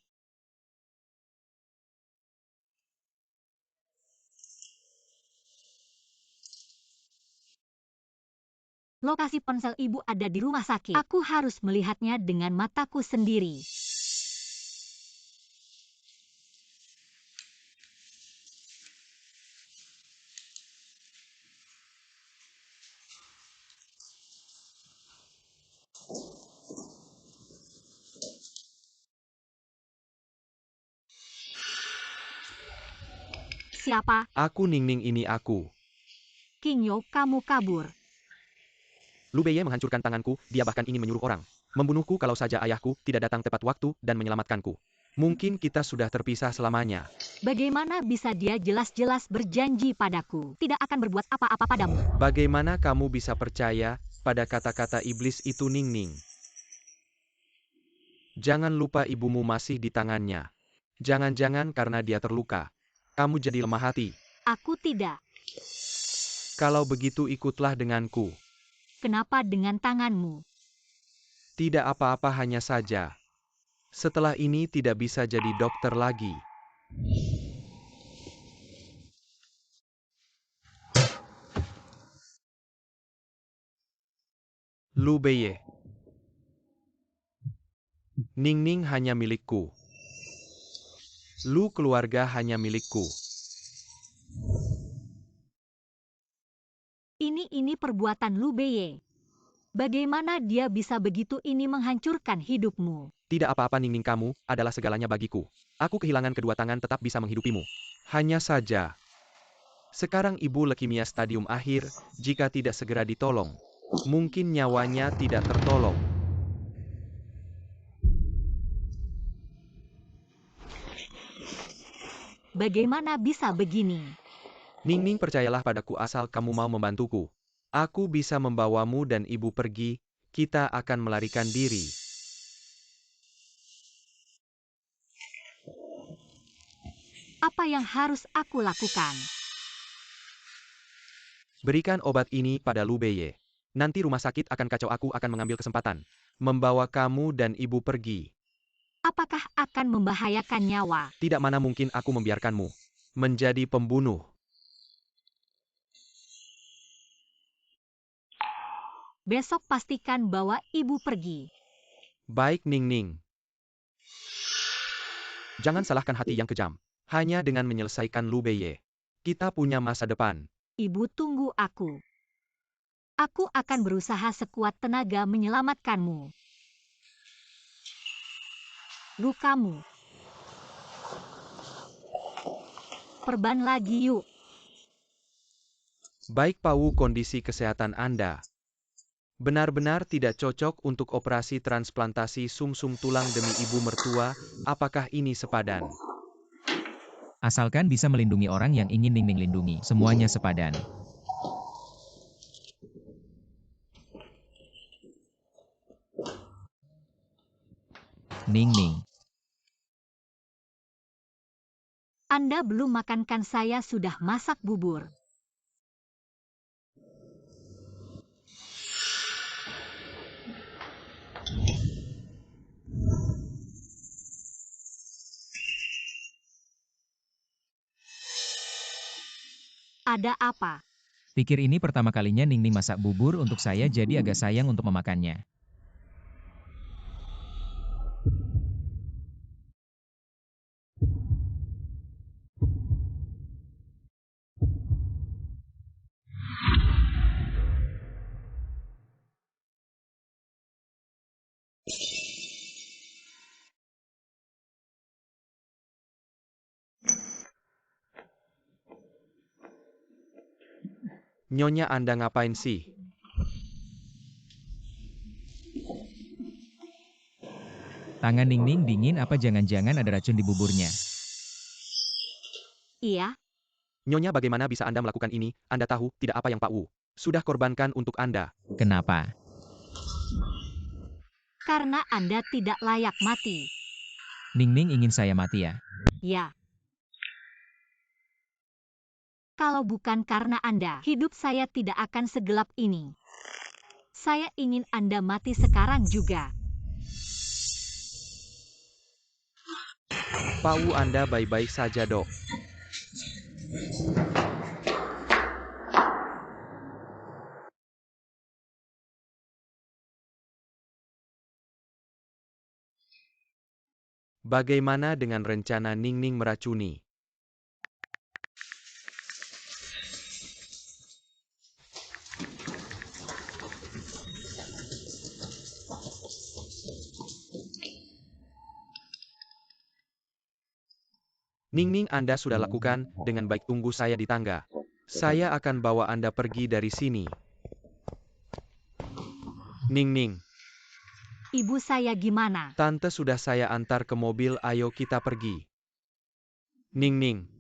Lokasi ponsel ibu ada di rumah sakit. Aku harus melihatnya dengan mataku sendiri. Siapa? Aku Ningning, ini aku. Qingyo, kamu kabur. Lu Beye menghancurkan tanganku, dia bahkan ingin menyuruh orang membunuhku kalau saja ayahku tidak datang tepat waktu dan menyelamatkanku. Mungkin kita sudah terpisah selamanya. Bagaimana bisa dia jelas-jelas berjanji padaku tidak akan berbuat apa-apa padamu? Bagaimana kamu bisa percaya pada kata-kata iblis itu, Ningning? Jangan lupa ibumu masih di tangannya. Jangan-jangan karena dia terluka, kamu jadi lemah hati. Aku tidak. Kalau begitu ikutlah denganku. Kenapa dengan tanganmu? Tidak apa-apa, hanya saja. Setelah ini tidak bisa jadi dokter lagi. Lu Beye. Ningning hanya milikku. Lu keluarga hanya milikku. Ini perbuatan Lu Beye. Bagaimana dia bisa begitu ini menghancurkan hidupmu? Tidak apa-apa, Ningning, kamu adalah segalanya bagiku. Aku kehilangan kedua tangan tetap bisa menghidupimu. Hanya saja, sekarang ibu leukemia stadium akhir, jika tidak segera ditolong, mungkin nyawanya tidak tertolong. Bagaimana bisa begini? Ningning, percayalah padaku asal kamu mau membantuku. Aku bisa membawamu dan ibu pergi, kita akan melarikan diri. Apa yang harus aku lakukan? Berikan obat ini pada Lu Beye. Nanti rumah sakit akan kacau, aku akan mengambil kesempatan membawa kamu dan ibu pergi. Apakah akan membahayakan nyawa? Tidak, mana mungkin aku membiarkanmu menjadi pembunuh. Besok pastikan bawa ibu pergi. Baik, Ningning. Jangan salahkan hati yang kejam. Hanya dengan menyelesaikan Lu Beye, kita punya masa depan. Ibu tunggu aku. Aku akan berusaha sekuat tenaga menyelamatkanmu. Lukamu. Perban lagi yuk. Baik, Pawu, kondisi kesehatan Anda benar-benar tidak cocok untuk operasi transplantasi sumsum tulang demi ibu mertua. Apakah ini sepadan? Asalkan bisa melindungi orang yang ingin Ningning lindungi, semuanya sepadan. Ningning. Anda belum makankan, saya sudah masak bubur. Ada apa? Pikir ini pertama kalinya Ningning masak bubur untuk saya, jadi agak sayang untuk memakannya. Nyonya Anda ngapain sih? Tangan Ningning dingin, apa jangan-jangan ada racun di buburnya? Iya, Nyonya, bagaimana bisa Anda melakukan ini? Anda tahu tidak apa yang Pak Wu sudah korbankan untuk Anda. Kenapa? karena Anda tidak layak mati. Ningning ingin saya mati ya? Ya. Kalau bukan karena Anda, hidup saya tidak akan segelap ini. Saya ingin Anda mati sekarang juga. Pak Wu, Anda baik-baik saja, Dok. Bagaimana dengan rencana Ningning meracuni? Ningning, Anda sudah lakukan dengan baik. Tunggu saya di tangga. Saya akan bawa Anda pergi dari sini. Ningning, Ibu saya gimana? Tante sudah saya antar ke mobil, ayo kita pergi. Ningning,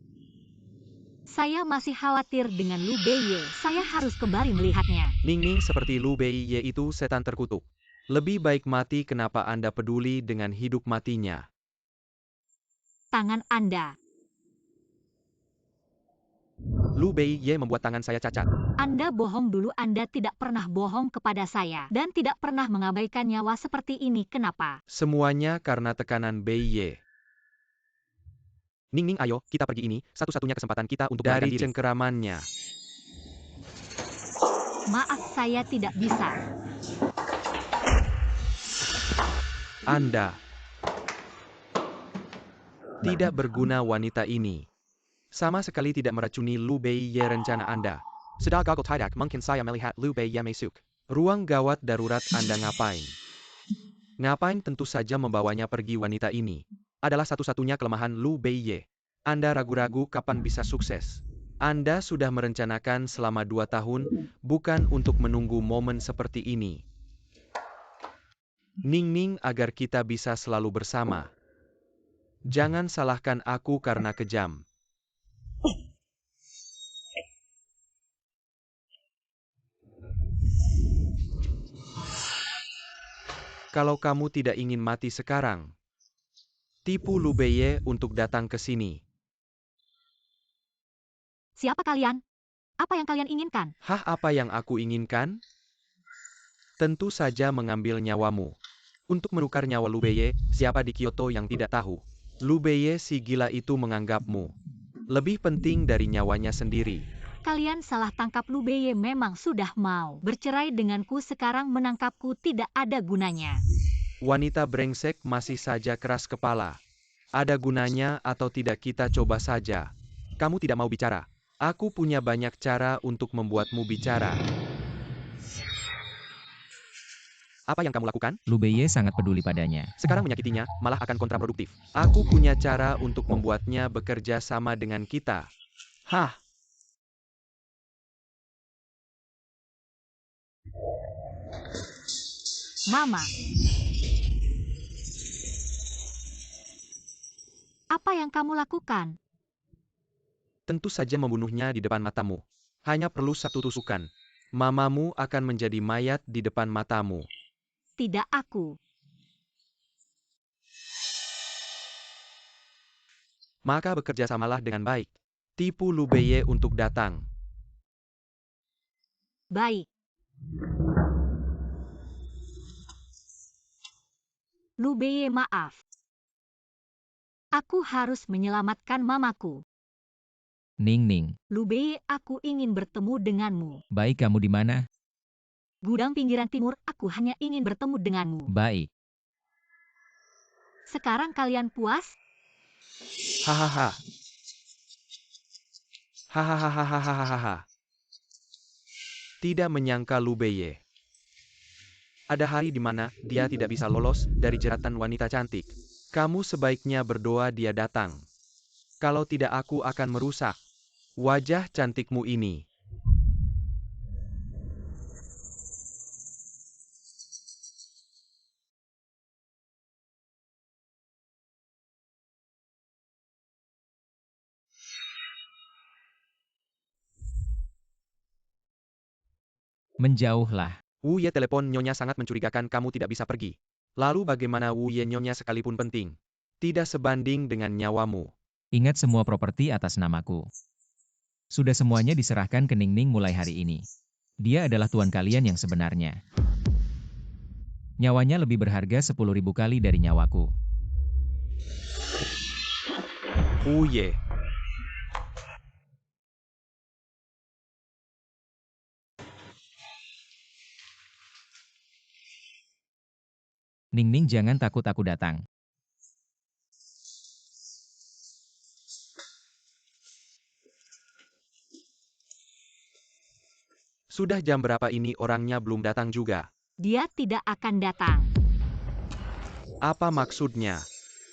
Saya masih khawatir dengan Lu Beiye. Saya harus kembali melihatnya. Ningning, seperti Lu Beiye itu setan terkutuk. Lebih baik mati, kenapa Anda peduli dengan hidup matinya? Tangan Anda. Lu Beiye membuat tangan saya cacat. Anda bohong dulu. Anda tidak pernah bohong kepada saya. Dan tidak pernah mengabaikan nyawa seperti ini. Kenapa? Semuanya karena tekanan Beiye. Ningning, ayo, kita pergi. Ini satu-satunya kesempatan kita untuk dari cengkeramannya. Maaf, saya tidak bisa. Anda tidak berguna, wanita ini. Sama sekali tidak meracuni Lu Beiye. Rencana Anda sudah gagal. Tidak mungkin saya melihat Lu Beiye masuk ruang gawat darurat. Anda ngapain? Ngapain? Tentu saja membawanya pergi. Wanita ini adalah satu-satunya kelemahan Lu Beiye. Anda ragu-ragu kapan bisa sukses. Anda sudah merencanakan selama 2 tahun, bukan untuk menunggu momen seperti ini. Ningning, agar kita bisa selalu bersama. Jangan salahkan aku karena kejam. Kalau kamu tidak ingin mati sekarang, tipu Lu Beiye untuk datang ke sini. Siapa kalian? Apa yang kalian inginkan? Hah, apa yang aku inginkan? Tentu saja mengambil nyawamu. Untuk menukar nyawa Lu Beiye, siapa di Kyoto yang tidak tahu? Lu Beiye si gila itu menganggapmu lebih penting dari nyawanya sendiri. Kalian salah tangkap. Lu Beiye memang sudah mau bercerai denganku. Sekarang menangkapku tidak ada gunanya. Wanita brengsek, masih saja keras kepala. Ada gunanya atau tidak, kita coba saja. Kamu tidak mau bicara. Aku punya banyak cara untuk membuatmu bicara. Apa yang kamu lakukan? Lu Beiye sangat peduli padanya. Sekarang menyakitinya, malah akan kontraproduktif. Aku punya cara untuk membuatnya bekerja sama dengan kita. Hah? Mama. Apa yang kamu lakukan? Tentu saja membunuhnya di depan matamu. Hanya perlu 1 tusukan. Mamamu akan menjadi mayat di depan matamu. Tidak aku. Maka bekerja samalah dengan baik. Tipu Lu Beiye untuk datang. Baik. Lu Beiye, maaf. Aku harus menyelamatkan mamaku. Ningning, Lu Beiye, aku ingin bertemu denganmu. baik, kamu di mana? Gudang pinggiran timur, aku hanya ingin bertemu denganmu. Baik. Sekarang kalian puas? Hahaha. Hahaha. Tidak menyangka Lu Beiye. Ada hari di mana dia tidak bisa lolos dari jeratan wanita cantik. Kamu sebaiknya berdoa dia datang. Kalau tidak, aku akan merusak wajah cantikmu ini. Menjauhlah. Wu Ye, telepon Nyonya sangat mencurigakan, kamu tidak bisa pergi. Lalu bagaimana Wu Ye, Nyonya sekalipun penting? Tidak sebanding dengan nyawamu. Ingat semua properti atas namaku. Sudah semuanya diserahkan ke Ningning mulai hari ini. Dia adalah tuan kalian yang sebenarnya. Nyawanya lebih berharga 10.000 kali dari nyawaku. Wu Ye. Ningning, jangan takut, aku datang. Sudah jam berapa ini, orangnya belum datang juga. Dia tidak akan datang. Apa maksudnya?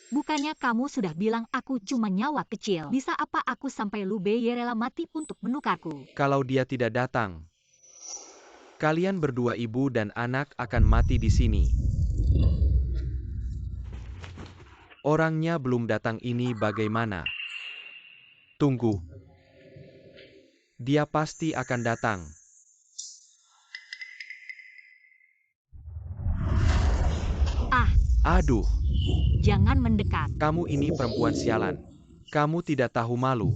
Bukannya kamu sudah bilang aku cuma nyawa kecil? Bisa apa aku sampai Lu Beye rela mati untuk menukarku? Kalau dia tidak datang, kalian berdua ibu dan anak akan mati di sini. Orangnya belum datang ini bagaimana? Tunggu. Dia pasti akan datang. Ah, Aduh, jangan mendekat. kamu ini perempuan sialan. Kamu tidak tahu malu.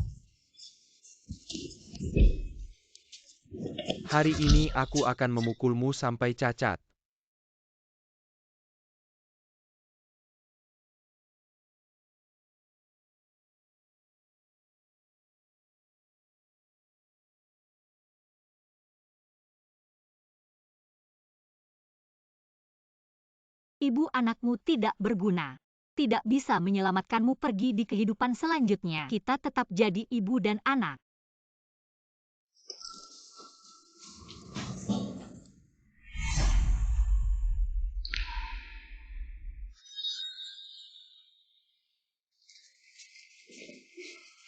Hari ini aku akan memukulmu sampai cacat. Ibu anakmu tidak berguna. Tidak bisa menyelamatkanmu pergi di kehidupan selanjutnya. Kita tetap jadi ibu dan anak.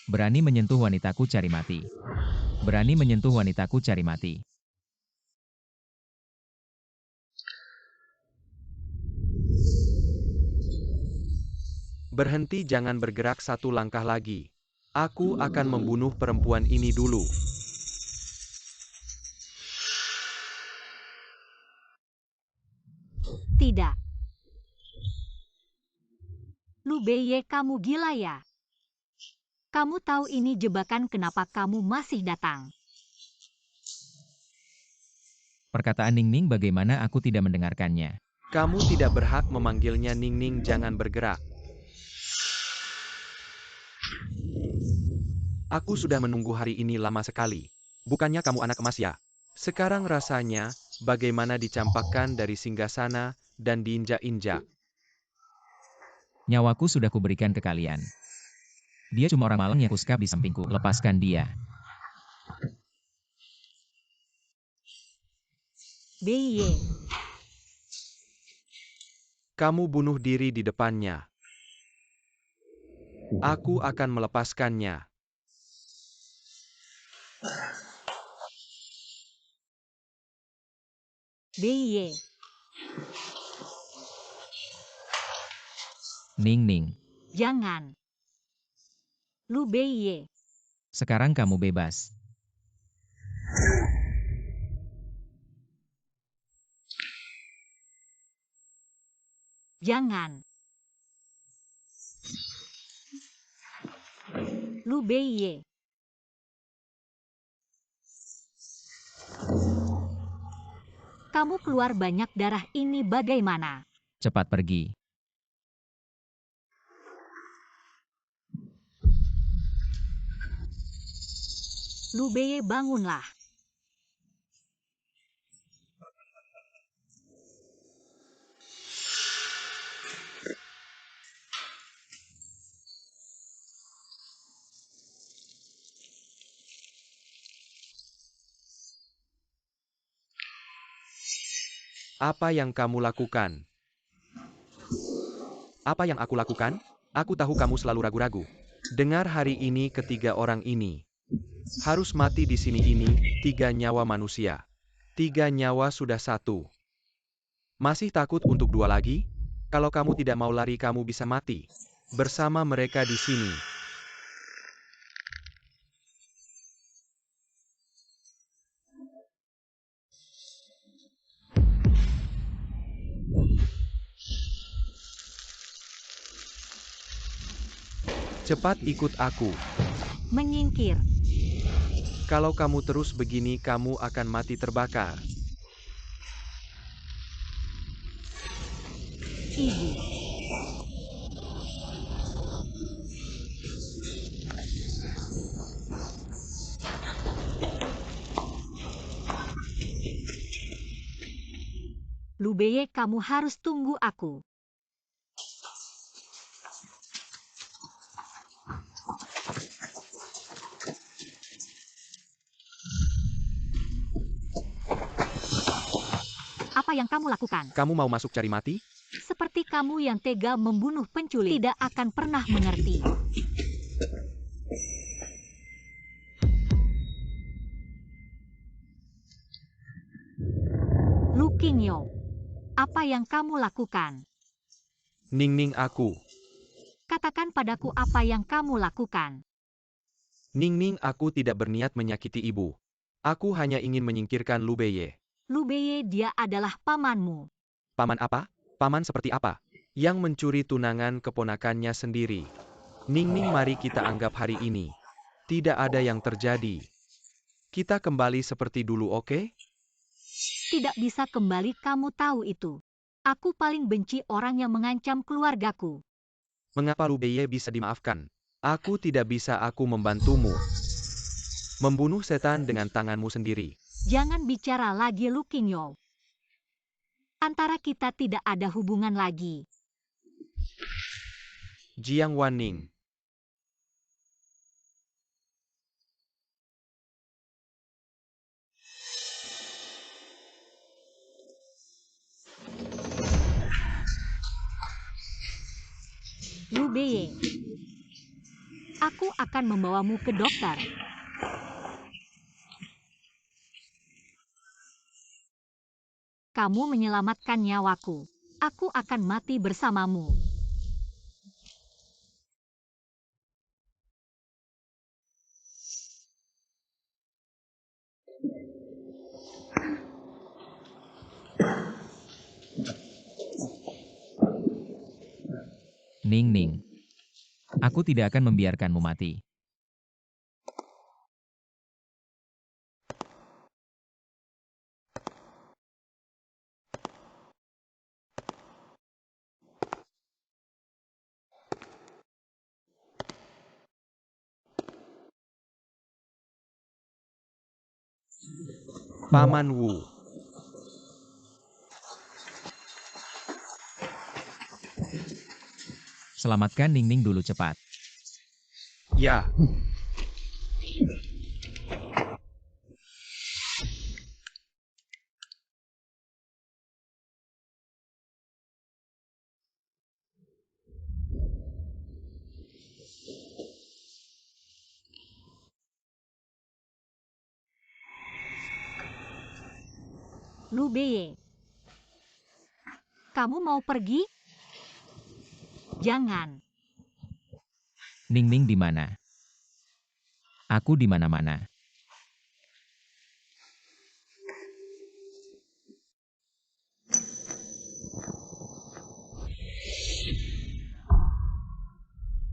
Berani menyentuh wanitaku, cari mati. Berani menyentuh wanitaku, cari mati. Berhenti, jangan bergerak satu langkah lagi. Aku akan membunuh perempuan ini dulu. Tidak. Lu Beye, kamu gila ya? Kamu tahu ini jebakan, kenapa kamu masih datang? Perkataan Ningning, bagaimana aku tidak mendengarkannya? Kamu tidak berhak memanggilnya Ningning, jangan bergerak. Aku sudah menunggu hari ini lama sekali. Bukannya kamu anak emas ya? Sekarang rasanya, bagaimana dicampakkan dari singgasana dan diinjak-injak. Nyawaku sudah kuberikan ke kalian. Dia cuma orang malang yang kuskap di sampingku. Lepaskan dia. Beye. Kamu bunuh diri di depannya. Aku akan melepaskannya. Beye. Ningning. Jangan. Lu Beye. Sekarang kamu bebas. Jangan. Lu Beye. Kamu keluar banyak darah ini bagaimana? Cepat pergi. Lu Beye, bangunlah. Apa yang kamu lakukan? Apa yang aku lakukan? Aku tahu kamu selalu ragu-ragu. Dengar, hari ini ketiga orang ini harus mati di sini ini, 3 nyawa manusia. 3 nyawa sudah 1. Masih takut untuk 2 lagi? Kalau kamu tidak mau lari, kamu bisa mati bersama mereka di sini. Cepat ikut aku. Menyingkir. Kalau kamu terus begini kamu akan mati terbakar. Ibu. Lu Beye, kamu harus tunggu aku. Apa yang kamu lakukan? Kamu mau masuk cari mati? Seperti kamu yang tega membunuh penculik tidak akan pernah mengerti. Lu Qingyo, apa yang kamu lakukan? Ning aku. Katakan padaku apa yang kamu lakukan. Ning aku tidak berniat menyakiti ibu. Aku hanya ingin menyingkirkan Lu Beye. Lu Beye, dia adalah pamanmu. Paman apa? Paman seperti apa? Yang mencuri tunangan keponakannya sendiri. Ning mari kita anggap hari ini tidak ada yang terjadi. Kita kembali seperti dulu, oke? Tidak bisa kembali, kamu tahu itu. Aku paling benci orang yang mengancam keluargaku. Mengapa Lu Beye bisa dimaafkan? Aku tidak bisa, aku membantumu. Membunuh setan dengan tanganmu sendiri. Jangan bicara lagi, Lu Qingyo. Antara kita tidak ada hubungan lagi. Jiang Wanning. Lu Beye, aku akan membawamu ke dokter. Kamu menyelamatkan nyawaku. Aku akan mati bersamamu. Ning. Aku tidak akan membiarkanmu mati. Paman Wu. Selamatkan Ning dulu cepat. Ya. Lu Beye, kamu mau pergi? Jangan. Ning di mana? Aku di mana-mana.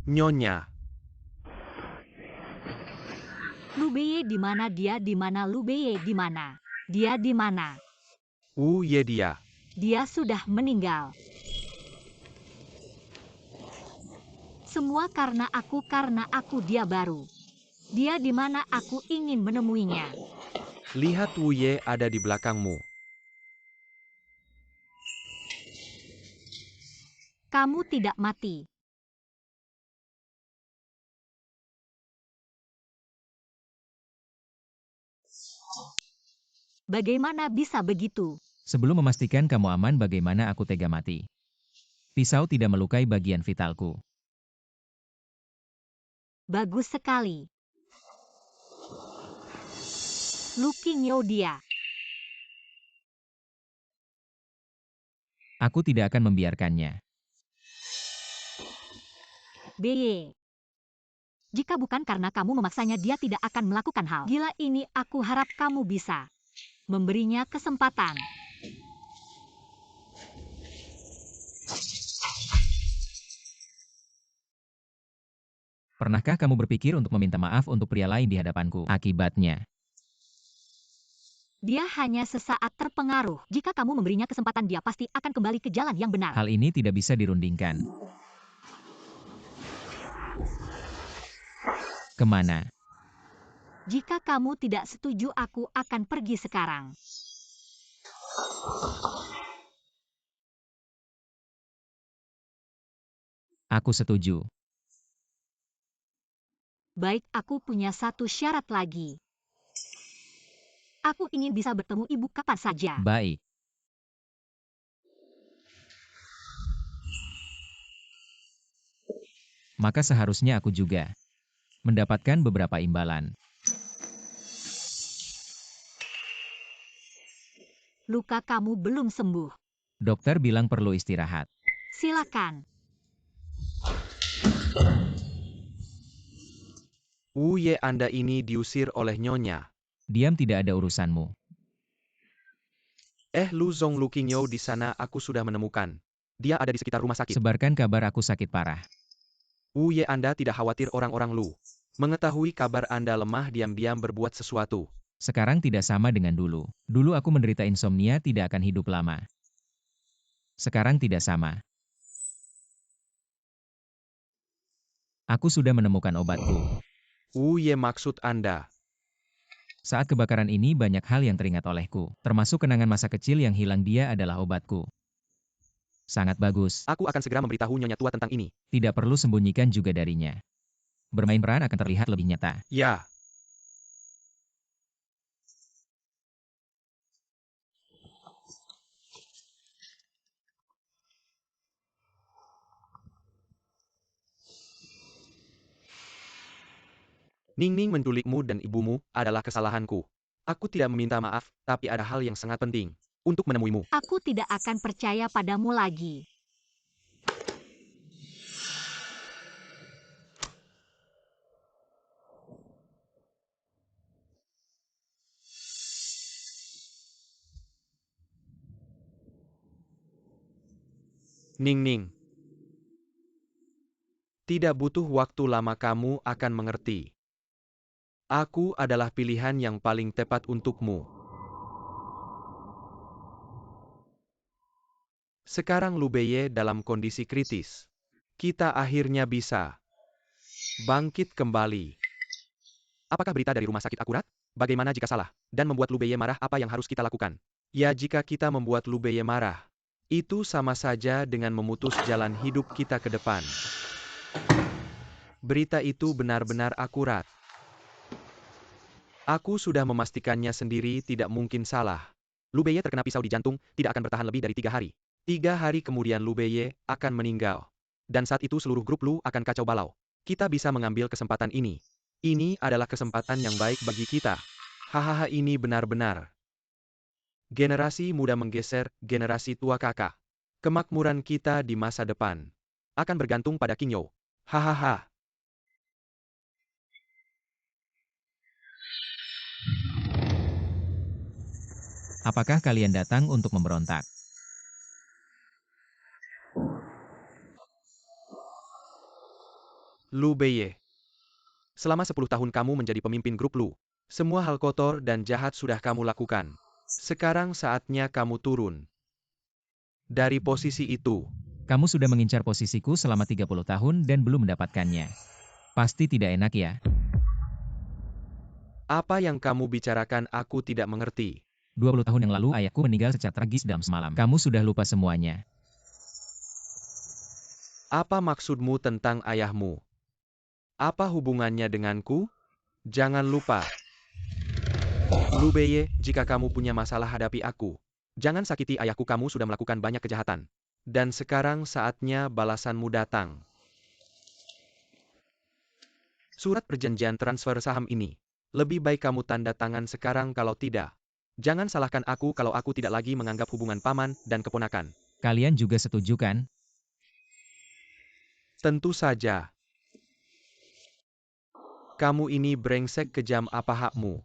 Nyonya. Lu Beye di mana? Dia di mana? Lu Beye di mana? Dia di mana? Wu Ye dia. Dia sudah meninggal. Semua karena aku dia baru. Dia di mana? Aku ingin menemuinya. Lihat Wu Ye ada di belakangmu. Kamu tidak mati. Bagaimana bisa begitu? Sebelum memastikan kamu aman, bagaimana aku tega mati? Pisau tidak melukai bagian vitalku. Bagus sekali. Lu Qingyo dia. Aku tidak akan membiarkannya. Beye. Jika bukan karena kamu memaksanya, dia tidak akan melakukan hal gila ini. Aku harap kamu bisa memberinya kesempatan. Pernahkah kamu berpikir untuk meminta maaf untuk pria lain di hadapanku? Akibatnya, Dia hanya sesaat terpengaruh. Jika kamu memberinya kesempatan, dia pasti akan kembali ke jalan yang benar. hal ini tidak bisa dirundingkan. Kemana? Jika kamu tidak setuju, aku akan pergi sekarang. Aku setuju. Baik, aku punya satu syarat lagi. Aku ingin bisa bertemu ibu kapan saja. Baik. Maka seharusnya aku juga mendapatkan beberapa imbalan. Luka kamu belum sembuh. Dokter bilang perlu istirahat. Silakan. Wu Ye, Anda ini diusir oleh Nyonya. Diam, tidak ada urusanmu. Lu Zong Lu Qingyo di sana aku sudah menemukan. Dia ada di sekitar rumah sakit. Sebarkan kabar aku sakit parah. Wu Ye, Anda tidak khawatir orang-orang Lu mengetahui kabar Anda lemah diam-diam berbuat sesuatu. Sekarang tidak sama dengan dulu. Dulu aku menderita insomnia, tidak akan hidup lama. Sekarang tidak sama. Aku sudah menemukan obatku. Wu Ye, maksud Anda? Saat kebakaran ini banyak hal yang teringat olehku, termasuk kenangan masa kecil yang hilang. Dia adalah obatku. Sangat bagus. Aku akan segera memberitahu Nyonya tua tentang ini. Tidak perlu sembunyikan juga darinya. Bermain peran akan terlihat lebih nyata. Ya. Ning-Ning menculikmu dan ibumu adalah kesalahanku. Aku tidak meminta maaf, tapi ada hal yang sangat penting untuk menemuimu. Aku tidak akan percaya padamu lagi. Ning-Ning. Tidak butuh waktu lama, kamu akan mengerti. Aku adalah pilihan yang paling tepat untukmu. Sekarang Lu Beye dalam kondisi kritis. Kita akhirnya bisa bangkit kembali. Apakah berita dari rumah sakit akurat? Bagaimana jika salah? Dan membuat Lu Beye marah, apa yang harus kita lakukan? Ya, jika kita membuat Lu Beye marah, itu sama saja dengan memutus jalan hidup kita ke depan. Berita itu benar-benar akurat. Aku sudah memastikannya sendiri, tidak mungkin salah. Lu Beye terkena pisau di jantung, tidak akan bertahan lebih dari 3 hari. 3 hari kemudian Lu Beye akan meninggal. Dan saat itu seluruh grup Lu akan kacau balau. Kita bisa mengambil kesempatan ini. Ini adalah kesempatan yang baik bagi kita. Hahaha, ini benar-benar. Generasi muda menggeser generasi tua kakak. Kemakmuran kita di masa depan akan bergantung pada Qingyo. Hahaha. Apakah kalian datang untuk memberontak? Lu Beye. Selama 10 tahun kamu menjadi pemimpin grup Lu. Semua hal kotor dan jahat sudah kamu lakukan. Sekarang saatnya kamu turun dari posisi itu. Kamu sudah mengincar posisiku selama 30 tahun dan belum mendapatkannya. Pasti tidak enak ya? Apa yang kamu bicarakan aku tidak mengerti. 20 tahun yang lalu ayahku meninggal secara tragis dalam semalam. Kamu sudah lupa semuanya. Apa maksudmu tentang ayahmu? Apa hubungannya denganku? Jangan lupa. Lu Beye, jika kamu punya masalah hadapi aku. Jangan sakiti ayahku, kamu sudah melakukan banyak kejahatan. Dan sekarang saatnya balasanmu datang. Surat perjanjian transfer saham ini. Lebih baik kamu tanda tangan sekarang, kalau tidak. Jangan salahkan aku kalau aku tidak lagi menganggap hubungan paman dan keponakan. Kalian juga setuju kan? Tentu saja. Kamu ini brengsek, kejam, apa hakmu?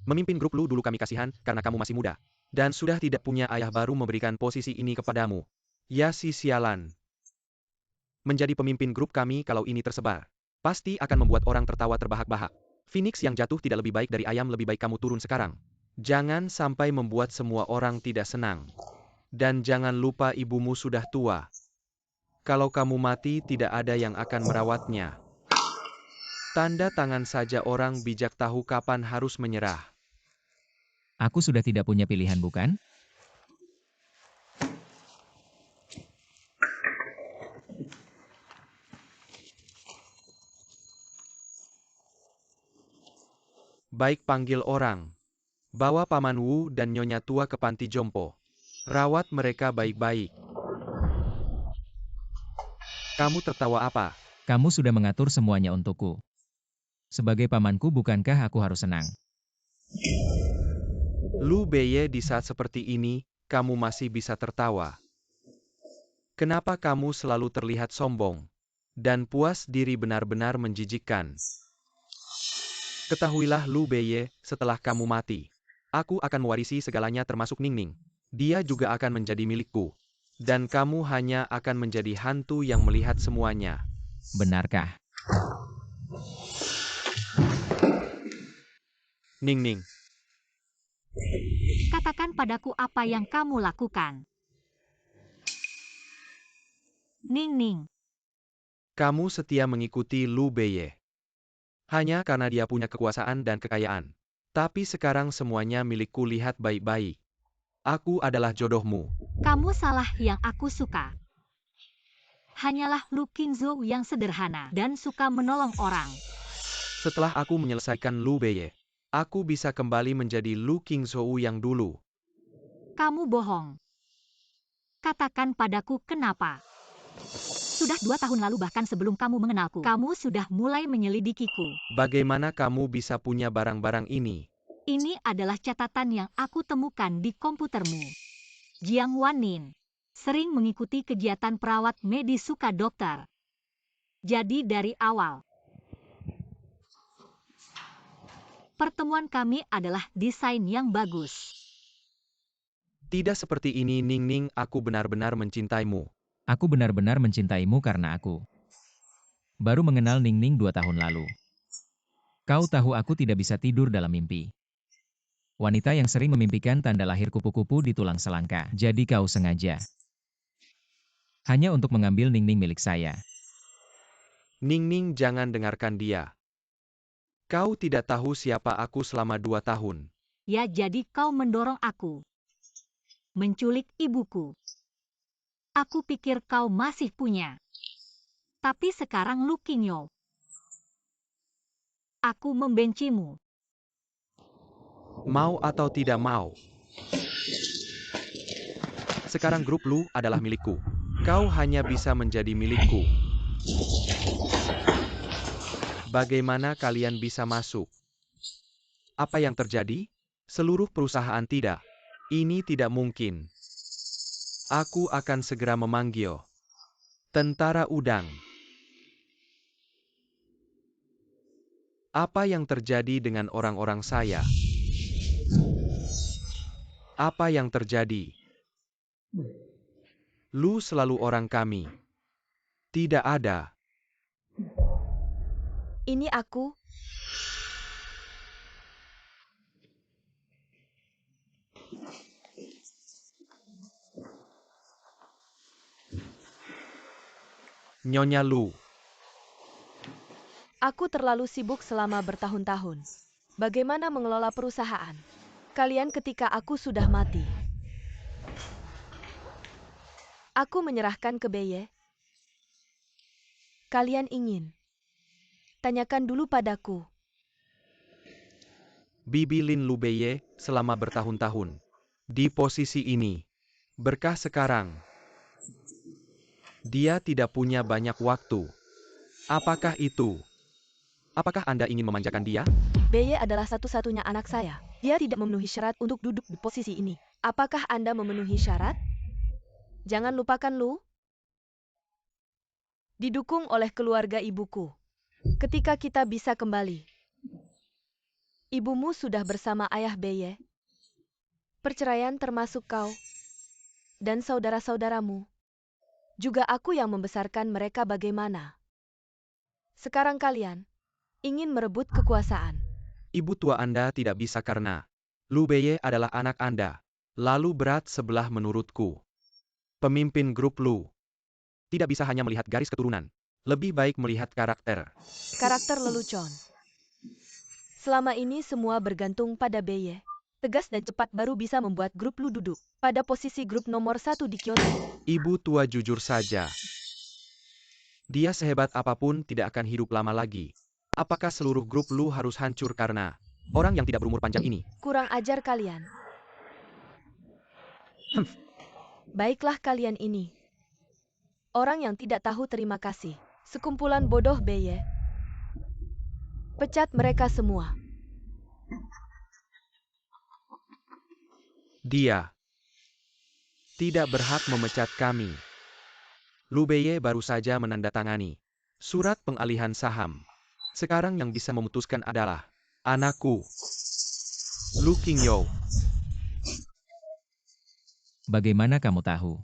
Memimpin grup Lu dulu kami kasihan karena kamu masih muda. Dan sudah tidak punya ayah, baru memberikan posisi ini kepadamu. Ya si sialan. Menjadi pemimpin grup kami kalau ini tersebar pasti akan membuat orang tertawa terbahak-bahak. Phoenix yang jatuh tidak lebih baik dari ayam, lebih baik kamu turun sekarang. Jangan sampai membuat semua orang tidak senang. Dan jangan lupa ibumu sudah tua. Kalau kamu mati tidak ada yang akan merawatnya. Tanda tangan saja orang bijak tahu kapan harus menyerah. Aku sudah tidak punya pilihan bukan? Baik, panggil orang. Bawa Paman Wu dan Nyonya tua ke panti jompo. Rawat mereka baik-baik. Kamu tertawa apa? Kamu sudah mengatur semuanya untukku. Sebagai pamanku bukankah aku harus senang? Lu Beye, di saat seperti ini, kamu masih bisa tertawa. Kenapa kamu selalu terlihat sombong? Dan puas diri benar-benar menjijikkan. Ketahuilah Lu Beye, setelah kamu mati, aku akan mewarisi segalanya termasuk Ningning. Dia juga akan menjadi milikku. Dan kamu hanya akan menjadi hantu yang melihat semuanya. Benarkah? Ningning. Katakan padaku apa yang kamu lakukan. Ningning. Kamu setia mengikuti Lu Beye. Hanya karena dia punya kekuasaan dan kekayaan. Tapi sekarang semuanya milikku, lihat baik-baik. Aku adalah jodohmu. Kamu salah yang aku suka. Hanyalah Lu Qingzhou yang sederhana dan suka menolong orang. Setelah aku menyelesaikan Lu Beye, aku bisa kembali menjadi Lu Qingzhou yang dulu. Kamu bohong. Katakan padaku kenapa. Sudah 2 tahun lalu, bahkan sebelum kamu mengenalku, kamu sudah mulai menyelidikiku. Bagaimana kamu bisa punya barang-barang ini? Ini adalah catatan yang aku temukan di komputermu. Jiang Wannin sering mengikuti kegiatan perawat medis suka dokter. Jadi dari awal, pertemuan kami adalah desain yang bagus. Tidak seperti ini, Ningning, aku benar-benar mencintaimu. Aku benar-benar mencintaimu karena aku baru mengenal Ningning 2 tahun lalu. Kau tahu aku tidak bisa tidur dalam mimpi. Wanita yang sering memimpikan tanda lahir kupu-kupu di tulang selangka. Jadi kau sengaja hanya untuk mengambil Ningning milik saya. Ningning, jangan dengarkan dia. Kau tidak tahu siapa aku selama 2 tahun. Ya, jadi kau mendorong aku menculik ibuku. Aku pikir kau masih punya. Tapi sekarang Lu Qingzhou, aku membencimu. Mau atau tidak mau. Sekarang grup Lu adalah milikku. Kau hanya bisa menjadi milikku. Bagaimana kalian bisa masuk? Apa yang terjadi? Seluruh perusahaan tidak. Ini tidak mungkin. Aku akan segera memanggil tentara udang. Apa yang terjadi dengan orang-orang saya? Apa yang terjadi? Lu selalu orang kami. Tidak ada. Ini aku. Nyonya Lu. Aku terlalu sibuk selama bertahun-tahun. Bagaimana mengelola perusahaan? Kalian ketika aku sudah mati. Aku menyerahkan ke Beye. Kalian ingin? Tanyakan dulu padaku. Bibi Lin Lu Beye selama bertahun-tahun. Di posisi ini. Berkah sekarang. Dia tidak punya banyak waktu. Apakah itu? Apakah Anda ingin memanjakan dia? Beye adalah satu-satunya anak saya. Dia tidak memenuhi syarat untuk duduk di posisi ini. Apakah Anda memenuhi syarat? Jangan lupakan Lu. Didukung oleh keluarga ibuku. Ketika kita bisa kembali. Ibumu sudah bersama ayah Beye. Perceraian termasuk kau. Dan saudara-saudaramu. Juga aku yang membesarkan mereka bagaimana. Sekarang kalian ingin merebut kekuasaan. Ibu tua Anda tidak bisa karena Lu Beye adalah anak Anda. Lalu berat sebelah menurutku. Pemimpin grup Lu tidak bisa hanya melihat garis keturunan. Lebih baik melihat karakter. Karakter lelucon. Selama ini semua bergantung pada Beye. Tegas dan cepat baru bisa membuat grup Lu duduk pada posisi grup nomor 1 di Kyoto. Ibu tua jujur saja. Dia sehebat apapun tidak akan hidup lama lagi. Apakah seluruh grup Lu harus hancur karena orang yang tidak berumur panjang ini? Kurang ajar kalian. Baiklah kalian ini. Orang yang tidak tahu terima kasih. Sekumpulan bodoh Beye. Pecat mereka semua. Dia tidak berhak memecat kami. Lu Beye baru saja menandatangani surat pengalihan saham. Sekarang yang bisa memutuskan adalah anakku, Lu Qingyo. Bagaimana kamu tahu?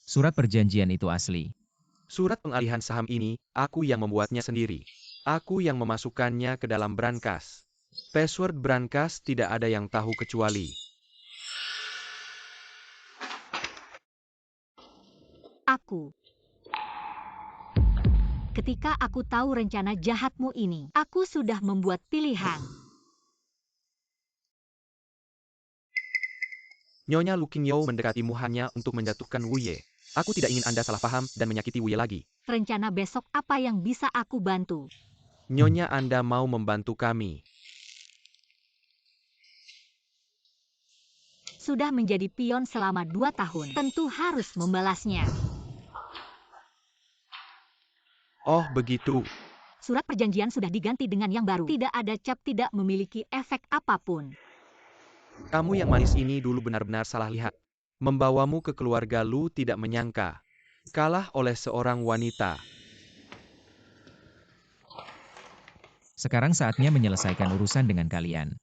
Surat perjanjian itu asli. Surat pengalihan saham ini, aku yang membuatnya sendiri. Aku yang memasukkannya ke dalam brankas. Password brankas tidak ada yang tahu kecuali Aku. Ketika aku tahu rencana jahatmu ini, aku sudah membuat pilihan. Nyonya Lu Qingyo mendekatimu hanya untuk menjatuhkan Wu Ye. Aku tidak ingin Anda salah paham dan menyakiti Wu Ye lagi. Rencana besok apa yang bisa aku bantu? Nyonya Anda mau membantu kami. Sudah menjadi pion selama 2 tahun, tentu harus membalasnya. Oh begitu. Surat perjanjian sudah diganti dengan yang baru. Tidak ada cap, tidak memiliki efek apapun. Kamu yang manis ini dulu benar-benar salah lihat. Membawamu ke keluarga Lu tidak menyangka. Kalah oleh seorang wanita. Sekarang saatnya menyelesaikan urusan dengan kalian.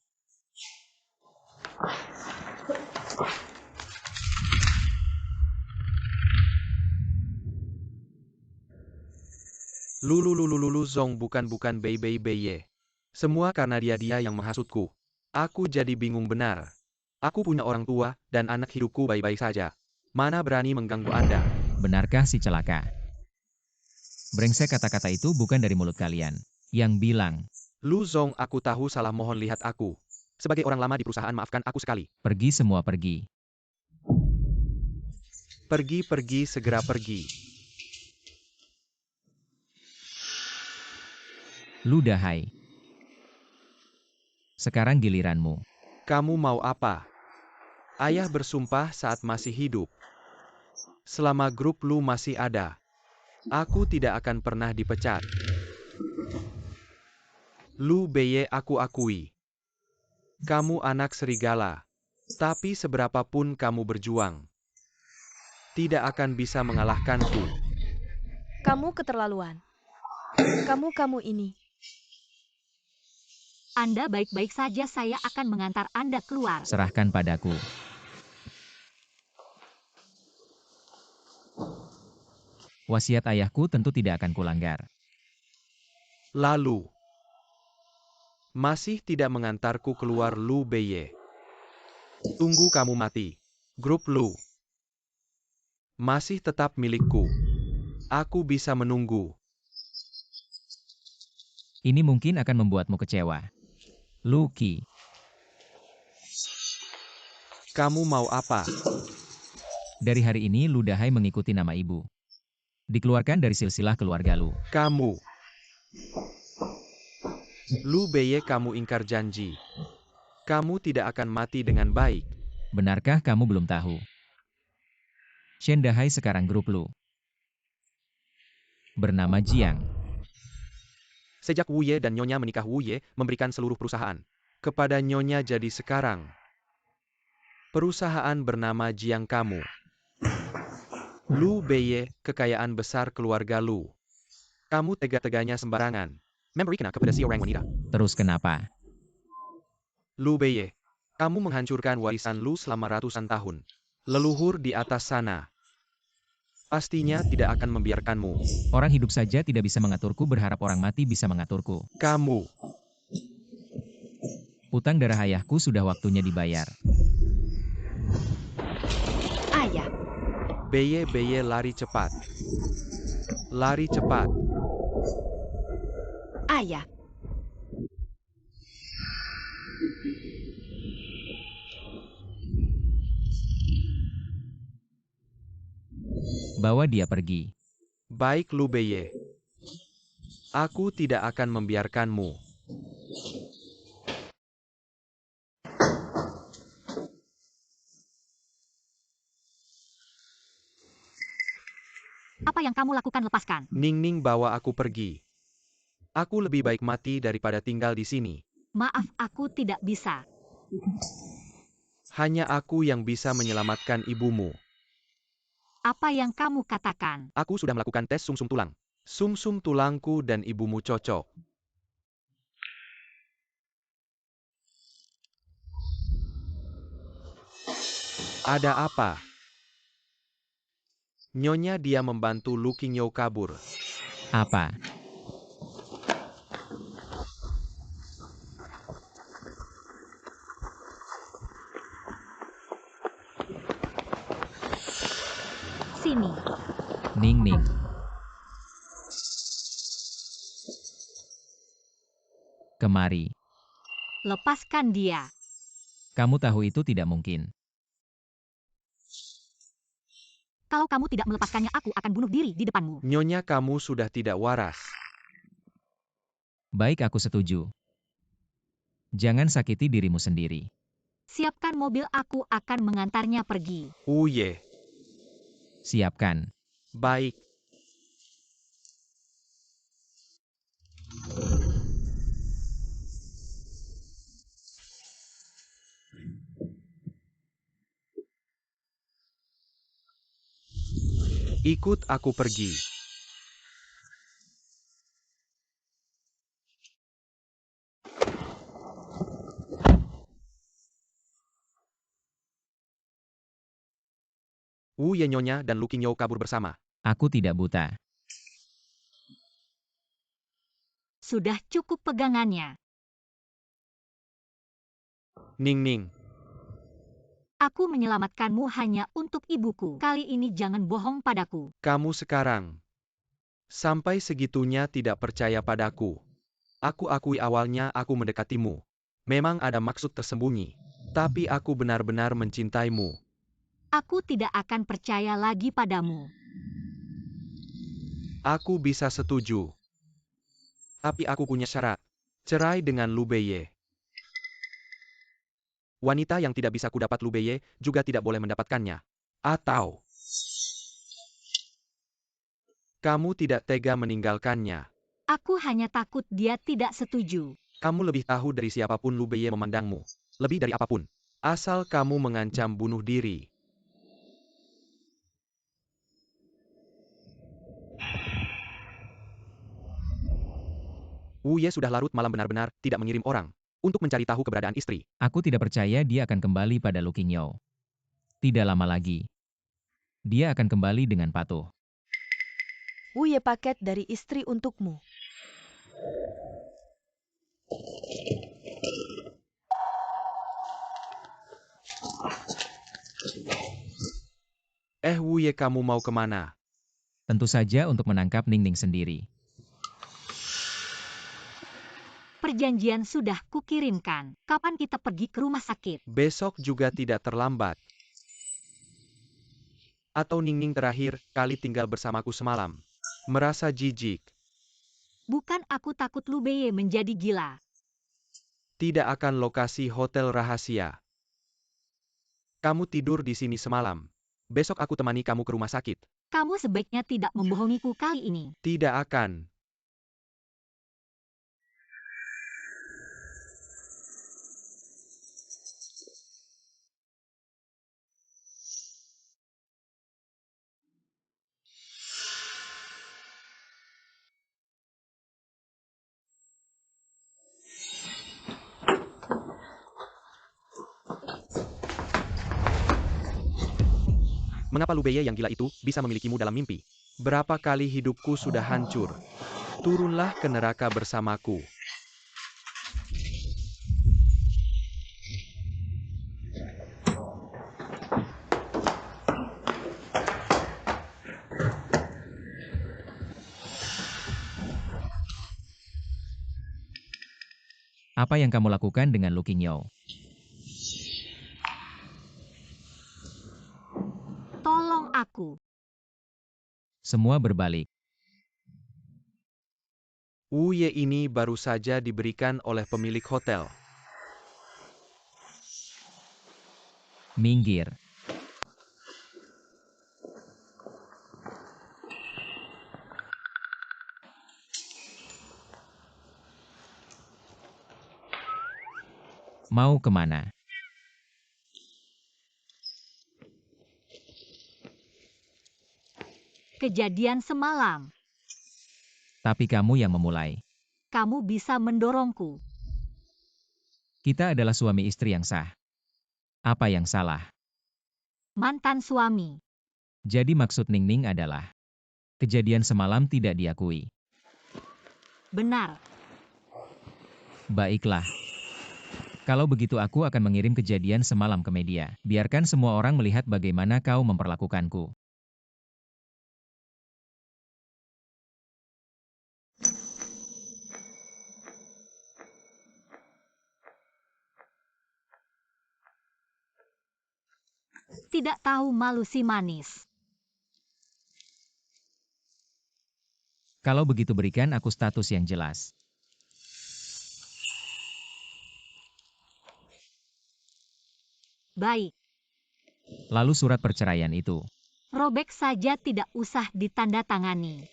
Lulu Zong bukan Beye. Semua karena dia yang menghasutku. Aku jadi bingung benar. Aku punya orang tua, dan anak hidupku baik-baik saja. Mana berani mengganggu Anda? Benarkah si celaka? Brengsek, kata-kata itu bukan dari mulut kalian. Yang bilang, Lu Zong, aku tahu salah, mohon lihat aku. Sebagai orang lama di perusahaan, maafkan aku sekali. pergi semua pergi. Pergi, segera pergi. Lu Dahai. Sekarang giliranmu. Kamu mau apa? Ayah bersumpah saat masih hidup. Selama grup Lu masih ada, aku tidak akan pernah dipecat. Lu Beye, aku akui. Kamu anak serigala. Tapi seberapapun kamu berjuang, tidak akan bisa mengalahkanku. Kamu keterlaluan. Kamu ini. Anda baik-baik saja, saya akan mengantar Anda keluar. Serahkan padaku. Wasiat ayahku tentu tidak akan kulanggar. Lalu, masih tidak mengantarku keluar, Lu Beye. Tunggu kamu mati. Grup Lu masih tetap milikku. Aku bisa menunggu. Ini mungkin akan membuatmu kecewa. Lucky. Kamu mau apa? Dari hari ini Lu Dahai mengikuti nama ibu. Dikeluarkan dari silsilah keluarga Lu. Kamu. Lu Beye, kamu ingkar janji. Kamu tidak akan mati dengan baik. Benarkah kamu belum tahu? Shen Dahai sekarang grup Lu. Bernama Jiang. Sejak Wu Ye dan Nyonya menikah, Wu Ye memberikan seluruh perusahaan kepada Nyonya, jadi sekarang perusahaan bernama Jiang kamu. Lu Beye, kekayaan besar keluarga Lu. Kamu tega-teganya sembarangan memberi kena kepada si orang wanita. Terus kenapa? Lu Beye, kamu menghancurkan warisan Lu selama ratusan tahun. Leluhur di atas sana. Pastinya tidak akan membiarkanmu. Orang hidup saja tidak bisa mengaturku, berharap orang mati bisa mengaturku. Kamu. Utang darah ayahku sudah waktunya dibayar. Ayah, Beye lari cepat. Lari cepat. ayah, Bawa dia pergi. Baik Lu Beye. Aku tidak akan membiarkanmu. apa yang kamu lakukan, lepaskan. Ning bawa aku pergi. Aku lebih baik mati daripada tinggal di sini. Maaf, aku tidak bisa. Hanya aku yang bisa menyelamatkan ibumu. Apa yang kamu katakan? Aku sudah melakukan tes sumsum tulang. Sumsum tulangku dan ibumu cocok. Ada apa? Nyonya dia membantu Lu Qingyo kabur. Apa? Sini. Ning. Kemari. Lepaskan dia. Kamu tahu itu tidak mungkin. Kalau kamu tidak melepaskannya, aku akan bunuh diri di depanmu. Nyonya kamu sudah tidak waras. Baik, aku setuju. Jangan sakiti dirimu sendiri. Siapkan mobil, aku akan mengantarnya pergi. Uye. Siapkan. Baik. Ikut aku pergi. Wu Ye Nyonya dan Lu Qingyo kabur bersama. Aku tidak buta. Sudah cukup pegangannya. Ning. Aku menyelamatkanmu hanya untuk ibuku. Kali ini jangan bohong padaku. Kamu sekarang sampai segitunya tidak percaya padaku. Aku akui awalnya aku mendekatimu. Memang ada maksud tersembunyi. Tapi aku benar-benar mencintaimu. Aku tidak akan percaya lagi padamu. Aku bisa setuju. Tapi aku punya syarat. Cerai dengan Lu Beye. Wanita yang tidak bisa kudapat Lu Beye juga tidak boleh mendapatkannya. Atau kamu tidak tega meninggalkannya. Aku hanya takut dia tidak setuju. Kamu lebih tahu dari siapapun Lu Beye memandangmu. Lebih dari apapun. Asal kamu mengancam bunuh diri. Wu Ye sudah larut malam benar-benar tidak mengirim orang untuk mencari tahu keberadaan istri. Aku tidak percaya dia akan kembali pada Lu Qingyo. Tidak lama lagi. Dia akan kembali dengan patuh. Wu Ye paket dari istri untukmu. Wu Ye kamu mau kemana? Tentu saja untuk menangkap Ning sendiri. Perjanjian sudah kukirimkan. Kapan kita pergi ke rumah sakit? Besok juga tidak terlambat. Atau Ning terakhir kali tinggal bersamaku semalam. Merasa jijik. Bukan, aku takut Lu Beye menjadi gila. Tidak akan lokasi hotel rahasia. Kamu tidur di sini semalam. Besok aku temani kamu ke rumah sakit. Kamu sebaiknya tidak membohongiku kali ini. Tidak akan. Mengapa Lu Beye yang gila itu bisa memilikimu dalam mimpi? Berapa kali hidupku sudah hancur. Turunlah ke neraka bersamaku. Apa yang kamu lakukan dengan Lu Qingyo? Tolong aku. Semua berbalik. Wu Ye ini baru saja diberikan oleh pemilik hotel. Minggir. Mau kemana? Kejadian semalam. Tapi kamu yang memulai. Kamu bisa mendorongku. Kita adalah suami istri yang sah. Apa yang salah? Mantan suami. Jadi maksud Ningning adalah kejadian semalam tidak diakui. Benar. Baiklah. Kalau begitu aku akan mengirim kejadian semalam ke media. Biarkan semua orang melihat bagaimana kau memperlakukanku. Tidak tahu malu si manis. Kalau begitu berikan aku status yang jelas. Baik. Lalu surat perceraian itu. Robek saja tidak usah ditandatangani.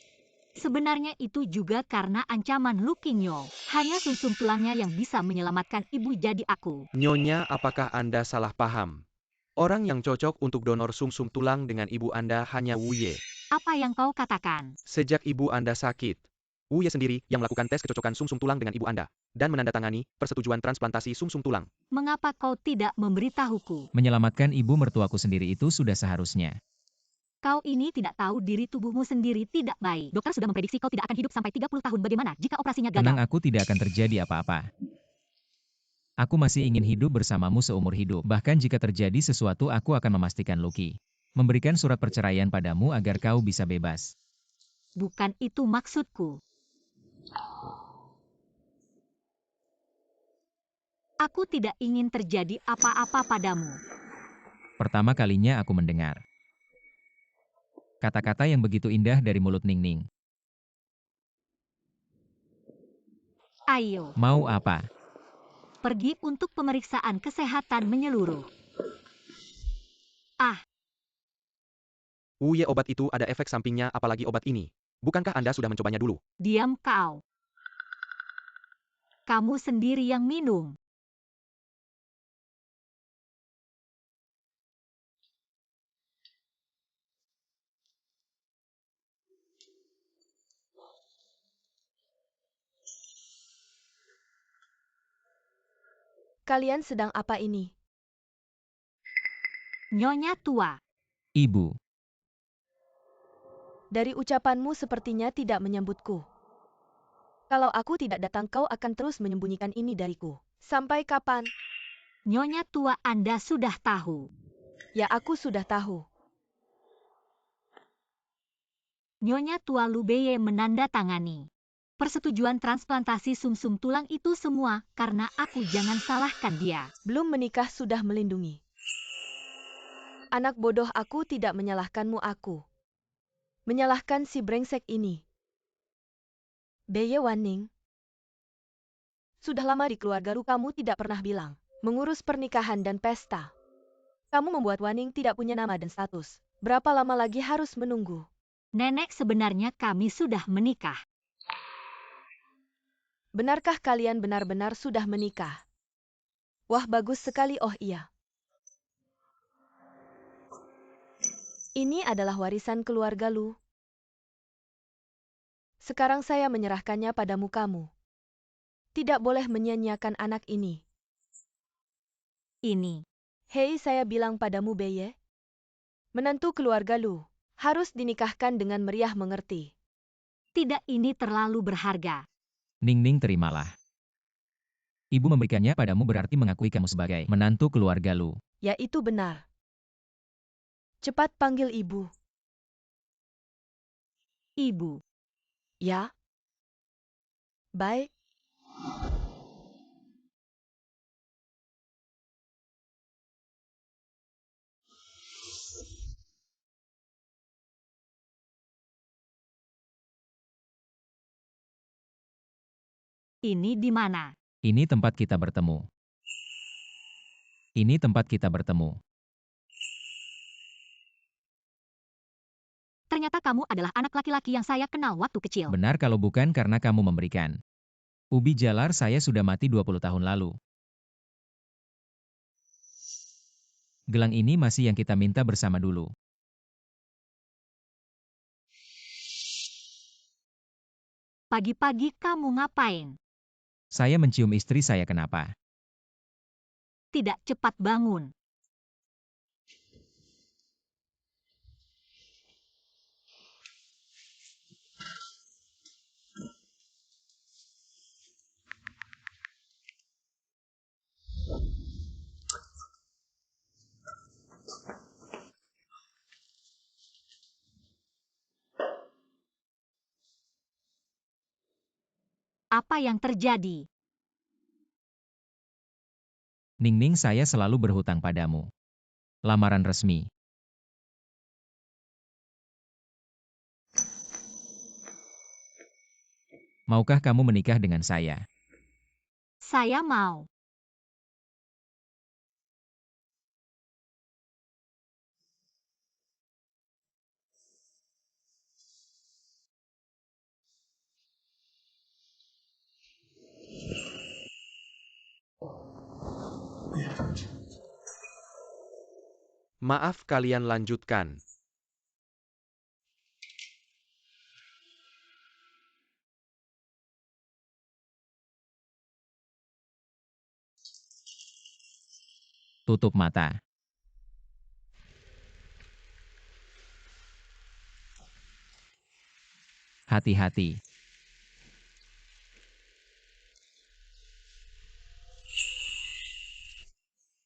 Sebenarnya itu juga karena ancaman Lu Qingyo. Hanya sumsum tulangnya yang bisa menyelamatkan ibu jadi aku. Nyonya, apakah Anda salah paham? Orang yang cocok untuk donor sumsum tulang dengan ibu Anda hanya Wu Ye. Apa yang kau katakan? Sejak ibu Anda sakit, Wu Ye sendiri yang melakukan tes kecocokan sumsum tulang dengan ibu Anda dan menandatangani persetujuan transplantasi sumsum tulang. Mengapa kau tidak memberitahuku? Menyelamatkan ibu mertuaku sendiri itu sudah seharusnya. Kau ini tidak tahu diri tubuhmu sendiri tidak baik. Dokter sudah memprediksi kau tidak akan hidup sampai 30 tahun. Bagaimana jika operasinya gagal? Tenang, aku tidak akan terjadi apa-apa. Aku masih ingin hidup bersamamu seumur hidup. Bahkan jika terjadi sesuatu aku akan memastikan Lucky memberikan surat perceraian padamu agar kau bisa bebas. Bukan itu maksudku. Aku tidak ingin terjadi apa-apa padamu. Pertama kalinya aku mendengar kata-kata yang begitu indah dari mulut Ningning. Ayo, Mau apa? pergi untuk pemeriksaan kesehatan menyeluruh. Ah, Wu Ye, obat itu ada efek sampingnya, apalagi obat ini. Bukankah Anda sudah mencobanya dulu? diam kau. Kamu sendiri yang minum. Kalian sedang apa ini? Nyonya tua. Ibu, Dari ucapanmu sepertinya tidak menyambutku. Kalau aku tidak datang, kau akan terus menyembunyikan ini dariku. Sampai kapan? Nyonya tua, Anda sudah tahu. Ya, aku sudah tahu. Nyonya tua Lu Beye menandatangani persetujuan transplantasi sumsum tulang itu semua karena aku. Jangan salahkan dia. Belum menikah sudah melindungi. Anak bodoh, aku tidak menyalahkanmu, aku menyalahkan si brengsek ini. Beye Wanning. Sudah lama di keluarga Lu kamu tidak pernah bilang mengurus pernikahan dan pesta. Kamu membuat Wanning tidak punya nama dan status. Berapa lama lagi harus menunggu? Nenek, sebenarnya kami sudah menikah. Benarkah kalian benar-benar sudah menikah? Wah, bagus sekali. Oh iya. Ini adalah warisan keluarga Lu. Sekarang saya menyerahkannya padamu kamu. Tidak boleh menyia-nyiakan anak ini. Ini. Hei, saya bilang padamu Beye. Menantu keluarga Lu harus dinikahkan dengan meriah, mengerti? Tidak, ini terlalu berharga. Ningning, terimalah. Ibu memberikannya padamu berarti mengakui kamu sebagai menantu keluarga Lu. Ya, itu benar. Cepat panggil ibu. Ibu. Ya. Baik. Ini di mana? Ini tempat kita bertemu. Ini tempat kita bertemu. Ternyata kamu adalah anak laki-laki yang saya kenal waktu kecil. Benar kalau bukan karena kamu memberikan. Ubi jalar saya sudah mati 20 tahun lalu. Gelang ini masih yang kita minta bersama dulu. Pagi-pagi kamu ngapain? Saya mencium istri saya, kenapa? Tidak, cepat bangun. Apa yang terjadi? Ningning, saya selalu berhutang padamu. Lamaran resmi. Maukah kamu menikah dengan saya? Saya mau. Maaf, kalian lanjutkan. Tutup mata. Hati-hati.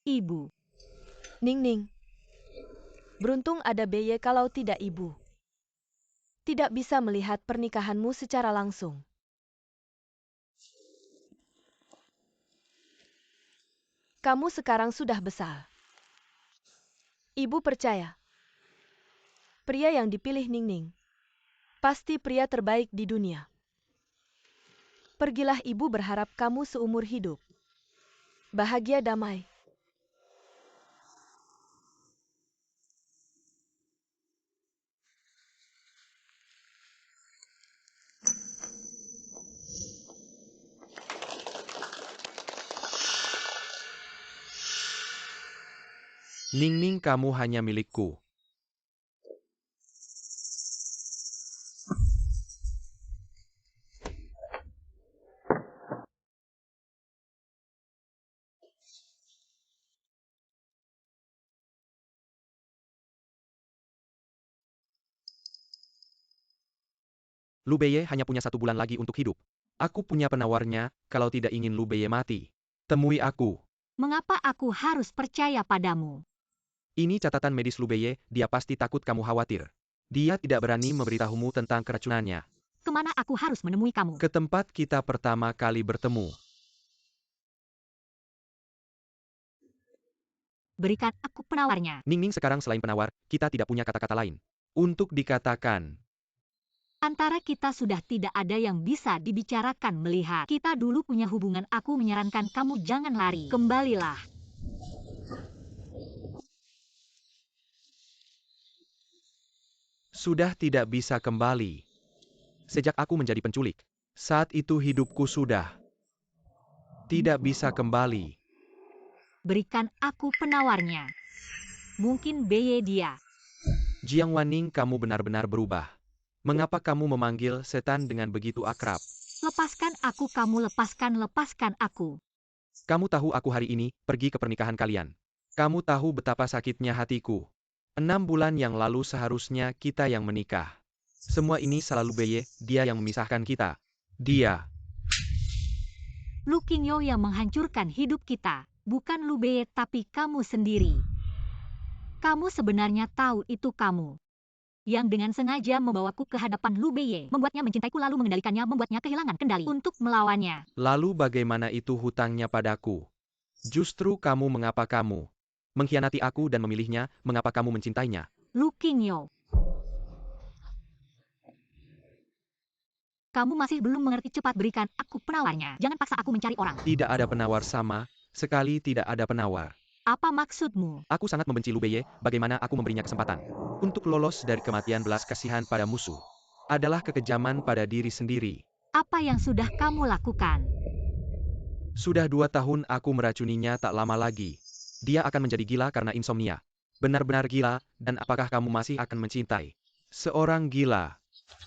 Ibu. Ningning. Beruntung ada Beye, kalau tidak ibu tidak bisa melihat pernikahanmu secara langsung. Kamu sekarang sudah besar. Ibu percaya, pria yang dipilih Ningning pasti pria terbaik di dunia. Pergilah, ibu berharap kamu seumur hidup bahagia, damai. Ningning, kamu hanya milikku. Lu Beye hanya punya 1 bulan lagi untuk hidup. Aku punya penawarnya, kalau tidak ingin Lu Beye mati. Temui aku. Mengapa aku harus percaya padamu? Ini catatan medis Lu Beye, dia pasti takut kamu khawatir. Dia tidak berani memberitahumu tentang keracunannya. Kemana aku harus menemui kamu? Ke tempat kita pertama kali bertemu. Berikan aku penawarnya. Ningning, sekarang selain penawar, kita tidak punya kata-kata lain untuk dikatakan. Antara kita sudah tidak ada yang bisa dibicarakan. Melihat kita dulu punya hubungan, aku menyarankan kamu jangan lari. Kembalilah. Sudah tidak bisa kembali. Sejak aku menjadi penculik, saat itu hidupku sudah tidak bisa kembali. Berikan aku penawarnya. Mungkin Beye dia. Jiang Wanning, kamu benar-benar berubah. Mengapa kamu memanggil setan dengan begitu akrab? Lepaskan aku, kamu lepaskan aku. Kamu tahu aku hari ini pergi ke pernikahan kalian. Kamu tahu betapa sakitnya hatiku. 6 bulan yang lalu seharusnya kita yang menikah. Semua ini salah Lu Beye, dia yang memisahkan kita. Dia. Lu Qingyo yang menghancurkan hidup kita, bukan Lu Beye tapi kamu sendiri. Kamu sebenarnya tahu itu kamu. Yang dengan sengaja membawaku ke hadapan Lu Beye, membuatnya mencintaiku lalu mengendalikannya, membuatnya kehilangan kendali untuk melawannya. Lalu bagaimana itu hutangnya padaku? Justru kamu, mengapa kamu mengkhianati aku dan memilihnya, mengapa kamu mencintainya? Lu Qingyo. Kamu masih belum mengerti, cepat berikan aku penawarnya. Jangan paksa aku mencari orang. Tidak ada penawar, sama sekali tidak ada penawar. Apa maksudmu? Aku sangat membenci Lu Beye, bagaimana aku memberinya kesempatan untuk lolos dari kematian. Belas kasihan pada musuh adalah kekejaman pada diri sendiri. Apa yang sudah kamu lakukan? Sudah 2 tahun aku meracuninya, tak lama lagi dia akan menjadi gila karena insomnia. Benar-benar gila, dan apakah kamu masih akan mencintai seorang gila?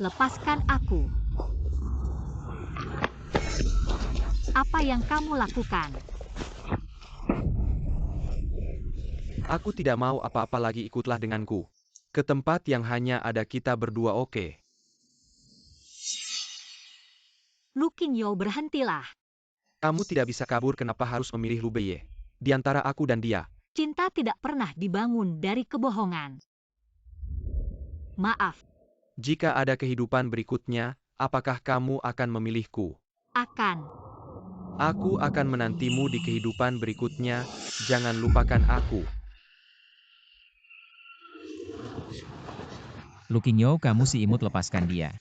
Lepaskan aku. Apa yang kamu lakukan? Aku tidak mau apa-apa lagi, ikutlah denganku ke tempat yang hanya ada kita berdua, oke? Lu Qingyo, berhentilah. Kamu tidak bisa kabur, kenapa harus memilih Lu Beye di antara aku dan dia? Cinta tidak pernah dibangun dari kebohongan. Maaf, Jika ada kehidupan berikutnya, apakah kamu akan memilihku? akan. Aku akan menantimu di kehidupan berikutnya, jangan lupakan aku. Lu Qingyo, kamu si imut, lepaskan dia.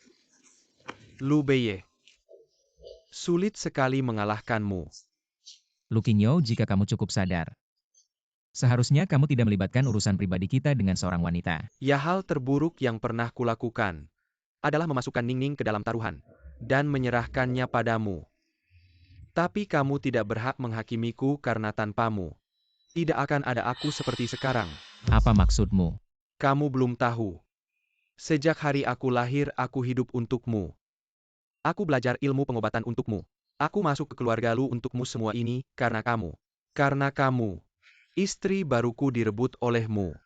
Lu Beye. Sulit sekali mengalahkanmu. Lu Qingyo, jika kamu cukup sadar. Seharusnya kamu tidak melibatkan urusan pribadi kita dengan seorang wanita. Ya, hal terburuk yang pernah kulakukan adalah memasukkan Ningning ke dalam taruhan dan menyerahkannya padamu. Tapi kamu tidak berhak menghakimiku karena tanpamu tidak akan ada aku seperti sekarang. Apa maksudmu? Kamu belum tahu. Sejak hari aku lahir, aku hidup untukmu. Aku belajar ilmu pengobatan untukmu. Aku masuk ke keluarga Lu untukmu, semua ini karena kamu. Karena kamu. Istri baruku direbut olehmu.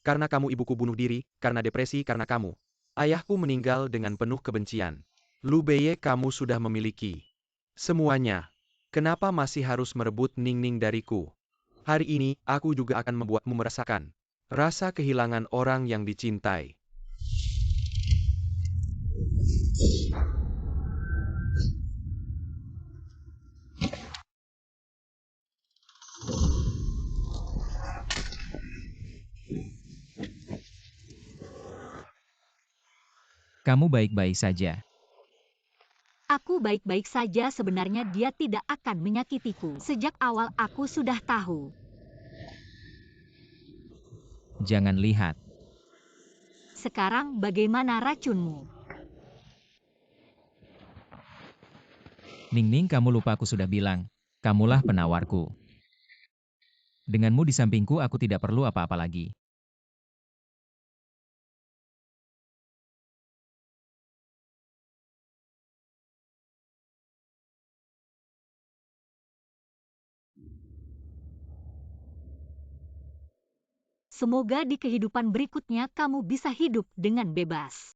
Karena kamu ibuku bunuh diri, karena depresi, karena kamu. Ayahku meninggal dengan penuh kebencian. Lu Beye, kamu sudah memiliki semuanya. Kenapa masih harus merebut Ningning dariku? Hari ini, aku juga akan membuatmu merasakan rasa kehilangan orang yang dicintai. Kamu baik-baik saja. Aku baik-baik saja, sebenarnya dia tidak akan menyakitiku. Sejak awal aku sudah tahu. Jangan lihat. Sekarang bagaimana racunmu? Ningning, kamu lupa aku sudah bilang, kamulah penawarku. Denganmu di sampingku, aku tidak perlu apa-apa lagi. Semoga di kehidupan berikutnya kamu bisa hidup dengan bebas.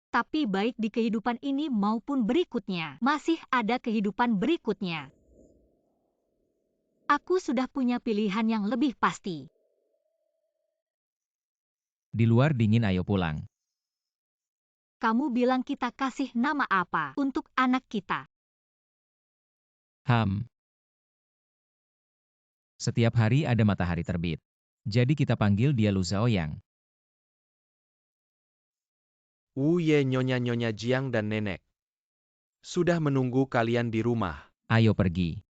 Tapi baik di kehidupan ini maupun berikutnya, masih ada kehidupan berikutnya. Aku sudah punya pilihan yang lebih pasti. Di luar dingin, ayo pulang. Kamu bilang kita kasih nama apa untuk anak kita? Setiap hari ada matahari terbit. Jadi kita panggil dia Lu Zhaoyang. Ye, nyonya-nyonya Jiang dan nenek sudah menunggu kalian di rumah. Ayo pergi.